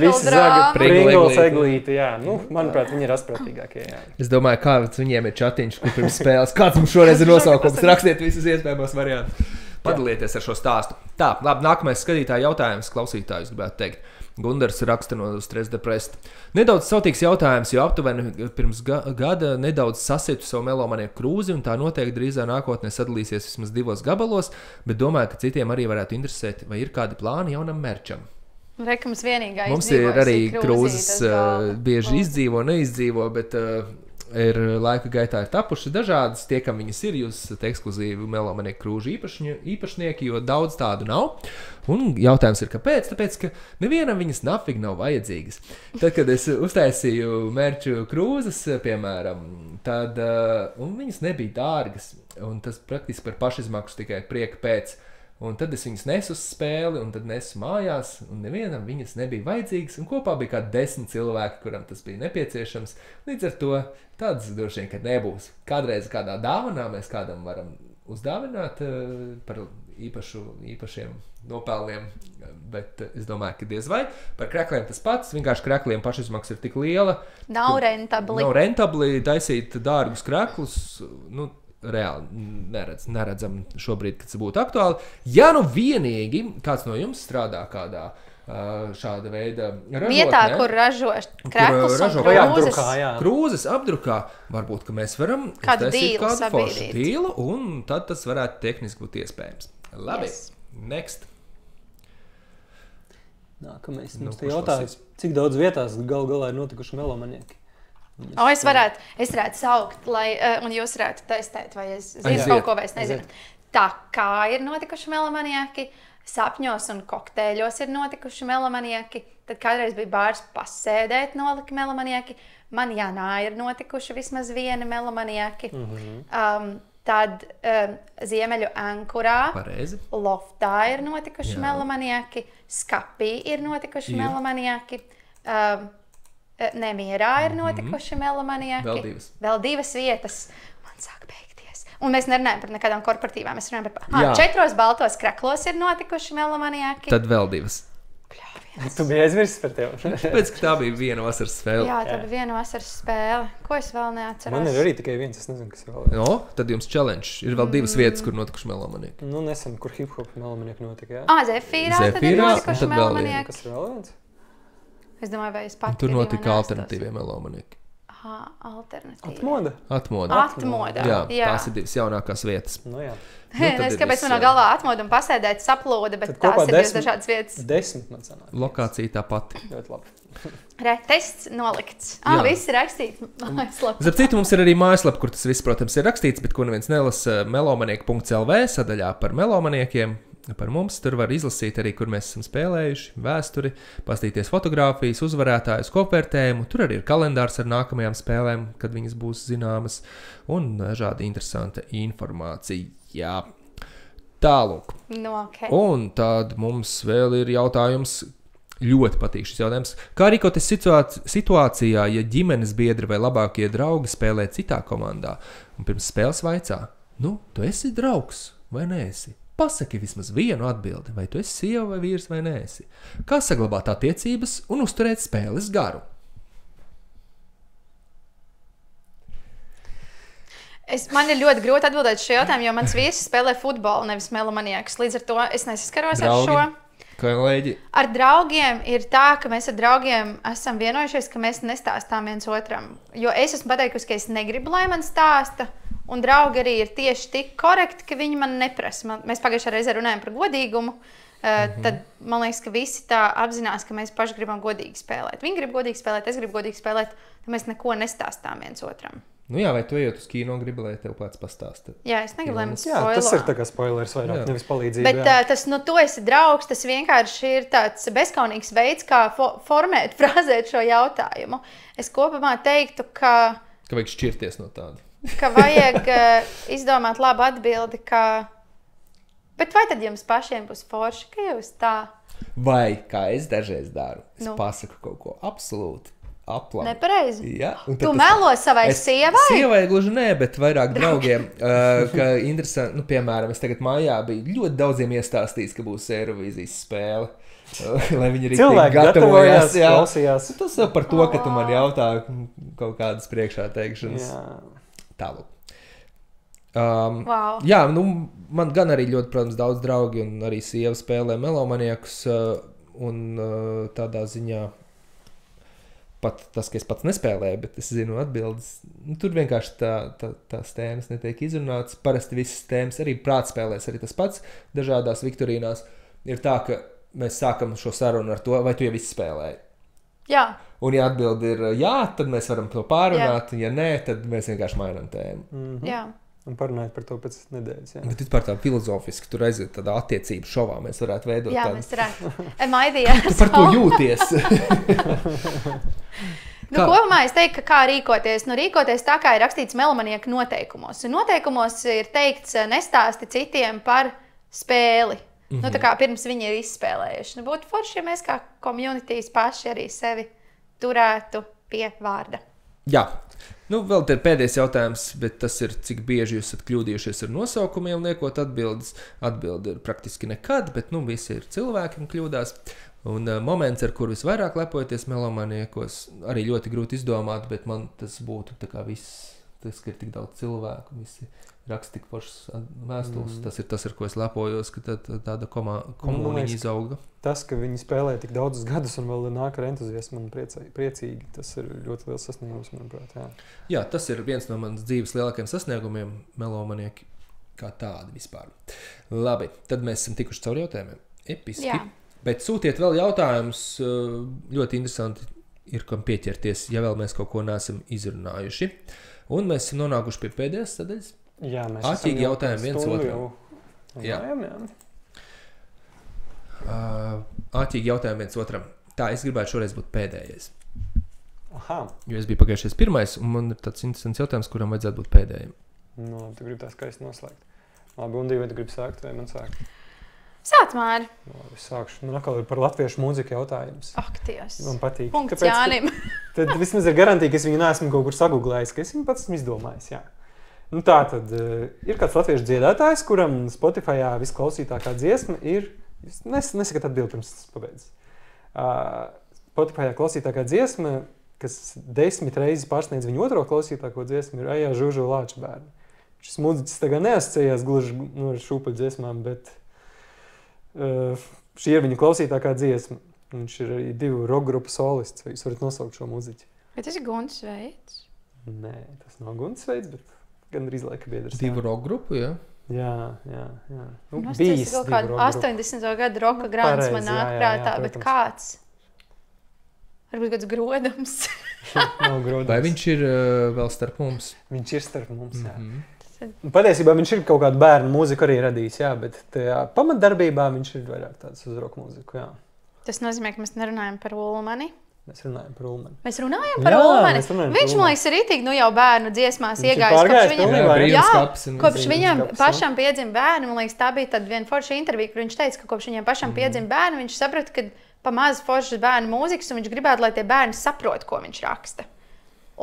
visi zaga Pringles eglīti. Jā, nu, manuprāt, viņi ir asprātīgākie. Jā. Es domāju, kāds viņiem ir chatiņš, kur pirms spēles. Kāds mums šoreiz ir nosaukums? Rakstiet visus iespējamos variantus. Padalieties ar šo stāstu. Tā, labi, nākamais skatītāja jautājums, klausītājus gribētu teikt. Gundars raksta no Stress Depressed. Nedaudz sautīgs jautājums, jo aptuveni pirms gada nedaudz sasietu savu melomanieku krūzi, un tā noteikti drīzā nākotnē sadalīsies vismaz 2 gabalos, bet domāju, ka citiem arī varētu interesēt, vai ir kādi plāni jaunam merčam. Mums vienīgā mums ir arī krūzes bieži izdzīvo, neizdzīvo, bet ir laika gaitā ir tapuši dažādas. Tie, kam viņas ir, jūs esat ekskluzīvi melomanieku krūžu īpašnieki, jo daudz tādu nav. Un jautājums ir, kāpēc? Tāpēc, ka nevienam viņas nafīgi nav vajadzīgas. Tad, kad es uztaisīju merču krūzes, piemēram, tad un viņas nebija dārgas, un tas praktiski par pašizmaksu tikai prieka pēc. Un tad es viņus nesu uz spēli, un tad nesu mājās, un nevienam viņas nebija vajadzīgas, un kopā bija kādi 10 cilvēki, kuram tas bija nepieciešams. Līdz ar to tādas droši vien, ka nebūs. Kādreiz kādā dāvanā mēs kādam varam uzdāvināt par īpašiem nopelniem, bet es domāju, ka diez vai. Par krekliem tas pats, vienkārši krekliem pašizmaksa ir tik liela. Nav rentabli. Nav rentabli taisīt dārgus kreklus, nu, reāli neredzam šobrīd, kad tas būtu aktuāli. Ja nu vienīgi kāds no jums strādā kādā šāda veida ražotnē, vietā, kur ražo kreklus un krūzes. Krūzes apdrukā, varbūt, ka mēs varam uztaisīt kādu foršu dīlu, un tad tas varētu tehniski būt iespējams. Labi, next. Nākamais mums te jautājums, cik daudz vietās galā ir notikuši melomanieki? Es varētu saukt, un jūs varētu testēt, vai es zinu kaut ko, vai es nezinu. Tā kā ir notikuši melomanieki, sapņos un kokteļos ir notikuši melomanieki, tad kādreiz bija bārs pasēdēt nolika melomanieki, man Janā ir notikuši vismaz vieni melomanieki, tad Ziemeļu Ankurā, pareizi. Loftā ir notikuši melomanieki, Skapī ir notikuši melomanieki, Nemierā ir notikuši melomanieki. Vēl divas vietas. Man sāk beigties. Un mēs nerunājam par nekādām korporatīvām. Mēs runājam par 4 baltos kreklos ir notikuši melomanieki. Tad vēl 2. Tu biji aizmirsis par tevi. Tāpēc, ka tā bija viena vasaras spēle. Jā, tā bija viena vasaras spēle. Ko es vēl neatceros? Man ir arī tikai viens, es nezinu, kas vēl ir. No, tad jums challenge. Ir vēl 2 vietas, kur notikuši melomanieki. Nu, nesen, kur hip-hop melomanieki notika, jā? Zefīrā tad ir notikuši melomanieki. Kas ir vēl viens? Es domāju, vai es pati. Tur notika alternatīvie melomanieki. Alternatīvi. Atmoda. Jā, tās ir 2 jaunākās vietas. Nu, jā. Es kāpēc manā galvā atmoda un pasēdēt saplūda, bet tās ir 2 dažādas vietas. 10 man sanāk. Lokācija tā pati. Ļoti labi. Tests nolikts. Viss ir rakstīts mājaslapā. Starp citu, mums ir arī mājaslapa, kur tas viss, protams, ir rakstīts, bet ko neviens nelasa melomanieki.lv sadaļā par melomaniekiem. Par mums tur var izlasīt arī, kur mēs esam spēlējuši, vēsturi, paskatīties fotogrāfijas, uzvarētājus, kopvērtējumu. Tur arī ir kalendārs ar nākamajām spēlēm, kad viņas būs zināmas, un dažādi interesanta informācija. Jā. Tālūk. Okay. Un tad mums vēl ir jautājums, ļoti patīk šis jautājums. Kā rīkoties situācijā, ja ģimenes biedri vai labākie draugi spēlē citā komandā? Un pirms spēles vaicā, tu esi draugs vai neesi? Pasaki vismaz vienu atbildi, vai tu esi sieva vai vīrs vai neesi. Kā saglabāt attiecības un uzturēt spēles garu? Man ir ļoti grūti atbildēt šo jautājumu, jo mans vīrs spēlē futbolu, nevis melomaniakus. Līdz ar to es nesaskaros ar šo. Kolēģi. Ar draugiem ir tā, ka mēs ar draugiem esam vienojušies, ka mēs nestāstām viens otram. Jo es esmu pateikusi, ka es negribu, lai man stāsta, un draugi arī ir tieši tik korekti, ka viņi man neprasa. Mēs pagājušajā reizē runājam par godīgumu. Tad man liekas, ka visi tā apzinās, ka mēs paši gribam godīgi spēlēt. Viņi grib godīgi spēlēt, es gribu godīgi spēlēt, tad mēs neko nestāstām viens otram. Nu jā, vai tu ejot uz kino, gribi, lai tev kāds pastāsta? Jā, es negribu, lai man spoilo. Jā, tas ir tā kā spoilers vairāk, nevis palīdzība. Bet tas, tu esi draugs, tas vienkārši ir tāds bezkaunīgs veids, kā formēt, frāzēt šo jautājumu. Es kopumā teiktu, ka vajag šķirties no tāda. Ka vajag izdomāt labu atbildi, bet vai tad jums pašiem būs forši, ka jūs tā? Vai, kā es dažreiz daru, es pasaku kaut ko absolūti. Aplam. Nepareizi. Ja? Tu melo savai sievai? Sievai gluži nē, bet vairāk draugiem. Ka interesanti, piemēram, es tagad mājā biju ļoti daudziem iestāstījis, ka būs Eirovīzijas spēle. Lai viņi arī gatavojās, klausījās. Tas jau par to, ka tu man jautā kaut kādas priekšā teikšanas. Tālāk. Wow. Jā, man gan arī ļoti, protams, daudz draugi un arī sieva spēlē melomaniakus un tādā ziņā pat tas, ka es pats nespēlēju, bet es zinu atbildes. Tur vienkārši tās tēmas netiek izrunātas. Parasti visas tēmas, arī prātspēlēs, arī tas pats dažādās viktorīnās. Ir tā, ka mēs sākam šo sarunu ar to, vai tu jau viss spēlēji. Jā. Un ja atbildi ir jā, tad mēs varam to pārunāt. Ja nē, tad mēs vienkārši mainām tēmu. Jā. Un parunājot par to pēc nedēļas. Jā. Bet vispār tā filozofiski, tur aiziet tādā attiecību šovā, mēs varētu veidot tādu. Jā, mēs varētu. Maidījās. Tu par to jūties. Kopumā es teiktu, ka kā rīkoties. Rīkoties tā, kā ir rakstīts melomanieka noteikumos. Un noteikumos ir teikts nestāsti citiem par spēli. Tā kā pirms viņi ir izspēlējuši. Būtu forši, ja mēs kā communities paši arī sevi turētu pie vārda. Jā. Vēl te ir pēdējais jautājums, bet tas ir, cik bieži jūs esat kļūdījušies ar nosaukumiem, liekot atbildes. Atbilde ir praktiski nekad, bet visi ir cilvēki un kļūdās. Un moments, ar kur visvairāk lepojaties melomaniekos, arī ļoti grūti izdomāt, bet man tas būtu tā kā viss, tas, ka ir tik daudz cilvēku, visi raksta tik pašas vēstules. Tas ir tas, ar ko es lepojos, ka tāda komuniņa izauga. Tas, ka viņi spēlē tik daudzus gadus un vēl nāk ar entuziasmu un priecīgi, tas ir ļoti liels sasniegums, manuprāt. Jā, tas ir viens no manas dzīves lielākajiem sasniegumiem, melomanieki kā tādi vispār. Labi, tad mēs esam tikuši caur jautājumiem. Episki. Jā. Bet sūtiet vēl jautājumus, ļoti interesanti ir, kam pieķerties, ja vēl mēs kaut ko neesam izrunājuši. Un mēs esam nonākuši pie pēdējās sadaļas. Jā, mēs āķīgi jautājumi viens otram. Jā. Āķīgi jautājumi viens otram. Tā, es gribētu šoreiz būt pēdējais. Aha. Jo es biju pagājušais pirmais, un man ir tāds interesants jautājums, kuram vajadzētu būt pēdējiem. Tu gribi tā skaisti noslēgt. Labi, un vai tu gribi sākt, vai man sākt? Sāc, Māri. Es sākšu. Man atkal ir par latviešu mūziku jautājums. Ak, Dievs. Man patīk. Punkts Jānim. Tad vismaz ir garantija, ka es viņu neesmu kaut kur saguglējis, ka es viņu pats esmu izdomājis, jā. Tā tad ir kāds latviešu dziedātājs, kuram Spotifyā visklausītākā dziesma ir... Nesakat atbildi pirms tas pabeidz. Spotifyā klausītākā dziesma, kas 10 reizes pārsniedz viņu otro klausītāko dziesmu, ir Ajā Žužu Lāča bērni. Šis mūziķis tagad neasociējās gluži ar šūpaļu dziesmām, bet šī ir viņa klausītākā dziesma. Viņš ir arī 2 rock grupu solists. Vai jūs varat nosaukt šo mūziķi? Vai tas ir Gunts Veids? Nē, tas nav Gunts Veids, bet gandrīz laika biedrs. 2 rock grupu, jā? Jā. Bijis kaut kādu 80. gadu roka grāns man nāk prātā, bet kāds? Varbūt kāds Grodams. Nav Grodams. Vai viņš ir vēl starp mums? Viņš ir starp mums, jā. Patiesībā viņš ir kaut kādu bērnu mūziku arī radījis, jā, bet tajā pamatdarbībā viņš ir vairāk tāds uz roka mūziku, jā. Tas nozīmē, ka mēs nerunājam par Ulmani? Mēs runājam par Ulmani. Mēs runājam par Ulmani? Viņš, man liekas, ir itīgi, jau bērnu dziesmās iegājis. Kopš viņam pašam piedzima bērni, man liekas, tā bija tad viena forša intervija, kur viņš teica, ka kopš viņam pašam piedzima bērni, viņš saprata, ka pa maz foršas bērnu mūzikas, un viņš gribētu, lai tie bērni saprot, ko viņš raksta.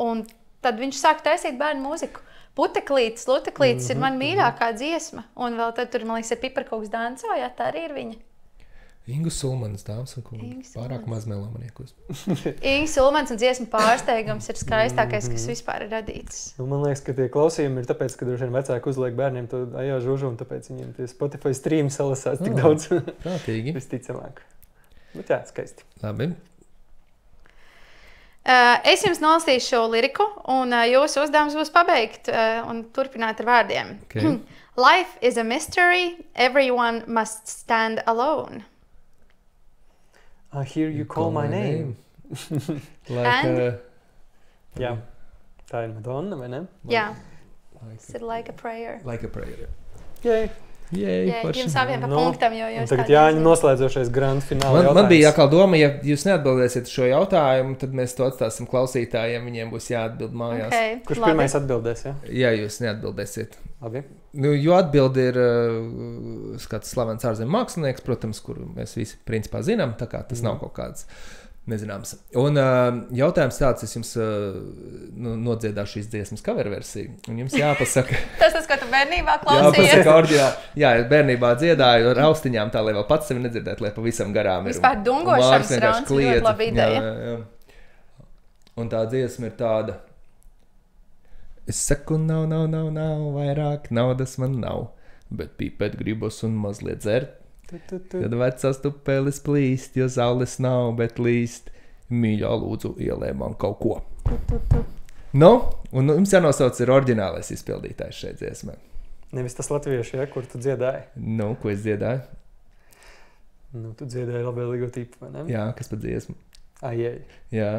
Un tad viņš sāk taisīt bērnu mūziku. Puteklītis, Luteklītis ir man mīļākā dziesma. Un vēl tad tur, man liekas, ir Piparkauks danco, jā, tā arī ir viņa. Ingu Sulmanis, dāmas un kungi. Pārāk maz melomaniekos. Ingu Sulmanis un dziesmu pārsteigums ir skaistākais, kas vispār ir radīts. Nu, man liekas, ka tie klausījumi ir tāpēc, ka droši vien vecāki uzliek bērniem to ajā žužu, un tāpēc viņiem tie Spotify streami salasās tik daudz. Prātīgi. Visticamāk. Bet jā, skaisti. Labi. Es jums nolasīšu liriku, un jūsu uzdevums būs pabeigt un turpināt ar vārdiem. Okay. Life is a mystery, everyone must stand alone. I hear you call my name. Like, Jā, tā ir Madonna, vai ne? Jā, it's like a prayer. Like a prayer. Jei. Jums abiem pa punktam, jo jūs tagad Jāņa noslēdzošais grand fināla jautājums. Man bija atkal doma, ja jūs neatbildēsiet šo jautājumu, tad mēs to atstāsim klausītājiem, viņiem būs jāatbild mājās. Okay, kurš pirmais atbildēs, ja? Ja jūs neatbildēsiet. Labi. Nu, jo atbildi ir kāds slavens ārzemju mākslinieks, protams, kuru mēs visi principā zinām, tā kā tas nav kaut kāds nezināms. Un jautājums tāds, es jums nodziedāšu šīs dziesmas cover versiju, un jums jāpasaka... Tas, ko tu bērnībā klausījies? Jāpasaka oriģināli. Jā, es bērnībā dziedāju ar austiņām tā, lai vēl pats sevi nedzirdētu, lai pavisam garām ir. Vispār dungošanas rauns ļoti labi ideja. Jā. Un tā dziesma ir tāda... Es saku, nav, vairāk naudas man nav, bet pīpēt gribos un mazliet dzert. Kad vecās tupelis plīst, jo zaules nav, bet līst, mīļā lūdzu ielē man kaut ko. Nu, un jums jānosauc ir oriģinālais izpildītājs šeit dziesmē. Nevis tas latviešu, ja, kur tu dziedāji. Nu, ko es dziedāju? Nu, tu dziedāji labvēlīgo tipu, vai ne? Jā, kas pa dziesmu? Ajai. Jā.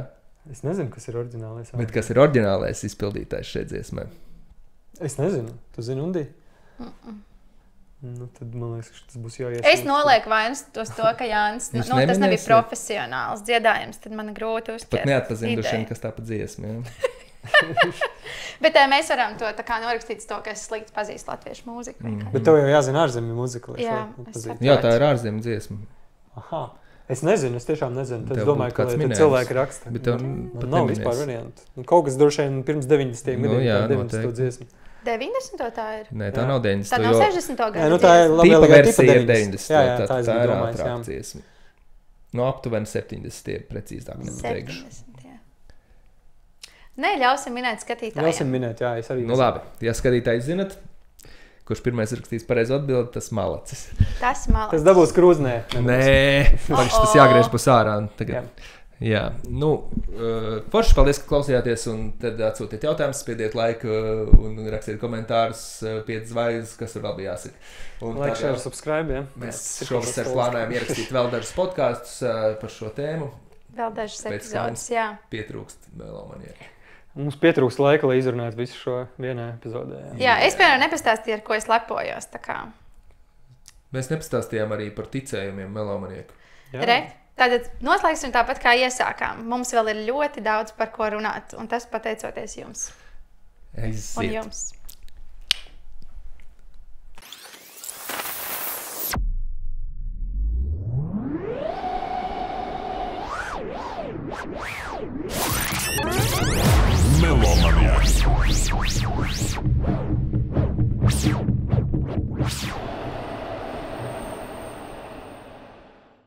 Es nezinu, kas ir oriģinālais. Bet kas ir oriģinālais izpildītājs šeit dziesmē? Es nezinu. Tu zini, Undi? Nu, tad man liekas, ka tas būs jāiesaka. Es nolieku vainas uz to, ka Jānis, tas nebija profesionāls dziedājums, tad man grūti uztvert. Pat neatpazīduši, kas tā pa dziesmu, jā. Bet mēs varam to tā kā norakstīt to, ka es slikti pazīstu latviešu mūziku. Bet tev jau jāzina ārzemju mūzika. Jā, tā ir ārzemju dziesma. Aha. Es nezinu, es tiešām nezinu. Tad es domāju, ka cilvēki raksta. Bet tev pat nav vispār variantu. Kaut kas droši vien pirms 90. gadiem, 90. dziesmu. 90. tā ir? Nē, tā nav 90. Tā nav 60. gada. Nu, tā ir tipa versija 90. Jā, tā ir ātrāk dziesma. No aptuveni 70. precīzāk nepateikšu. Nē, ļausim minēt skatītājiem. Ļausim minēt, jā, es arī. Nu labi, ja skatītāji zinat, kurš pirmais rakstīs pareizo atbildi, tas malacis. Tas malacis. Tas dabūs krūznē. Nē, tas jāgriež pus ārā. Jā. Nu, forši, paldies, ka klausījāties, un tad atsūtiet jautājumus, spiediet laiku un rakstiet komentārus, 5 zvaigznes, kas tur vēl bija jāsaka. Like, share, subscribe, jā. Mēs šovasar plānojam ierakstīt vēl dažus podkastus par šo tēmu. Vēl dažas epizodes, jā. Pietrūkst melomanieki. Mums pietrūkst laika, lai izrunātu visu šo vienā epizodē. Jā, es piemēram nepastāstīju, ar ko es lepojos. Mēs nepastāstījām arī par ticējumiem melomanieku. Tātad noslēgsim tāpat, kā iesākām. Mums vēl ir ļoti daudz par ko runāt, un tas pateicoties jums. Un jums. Melomaniacs.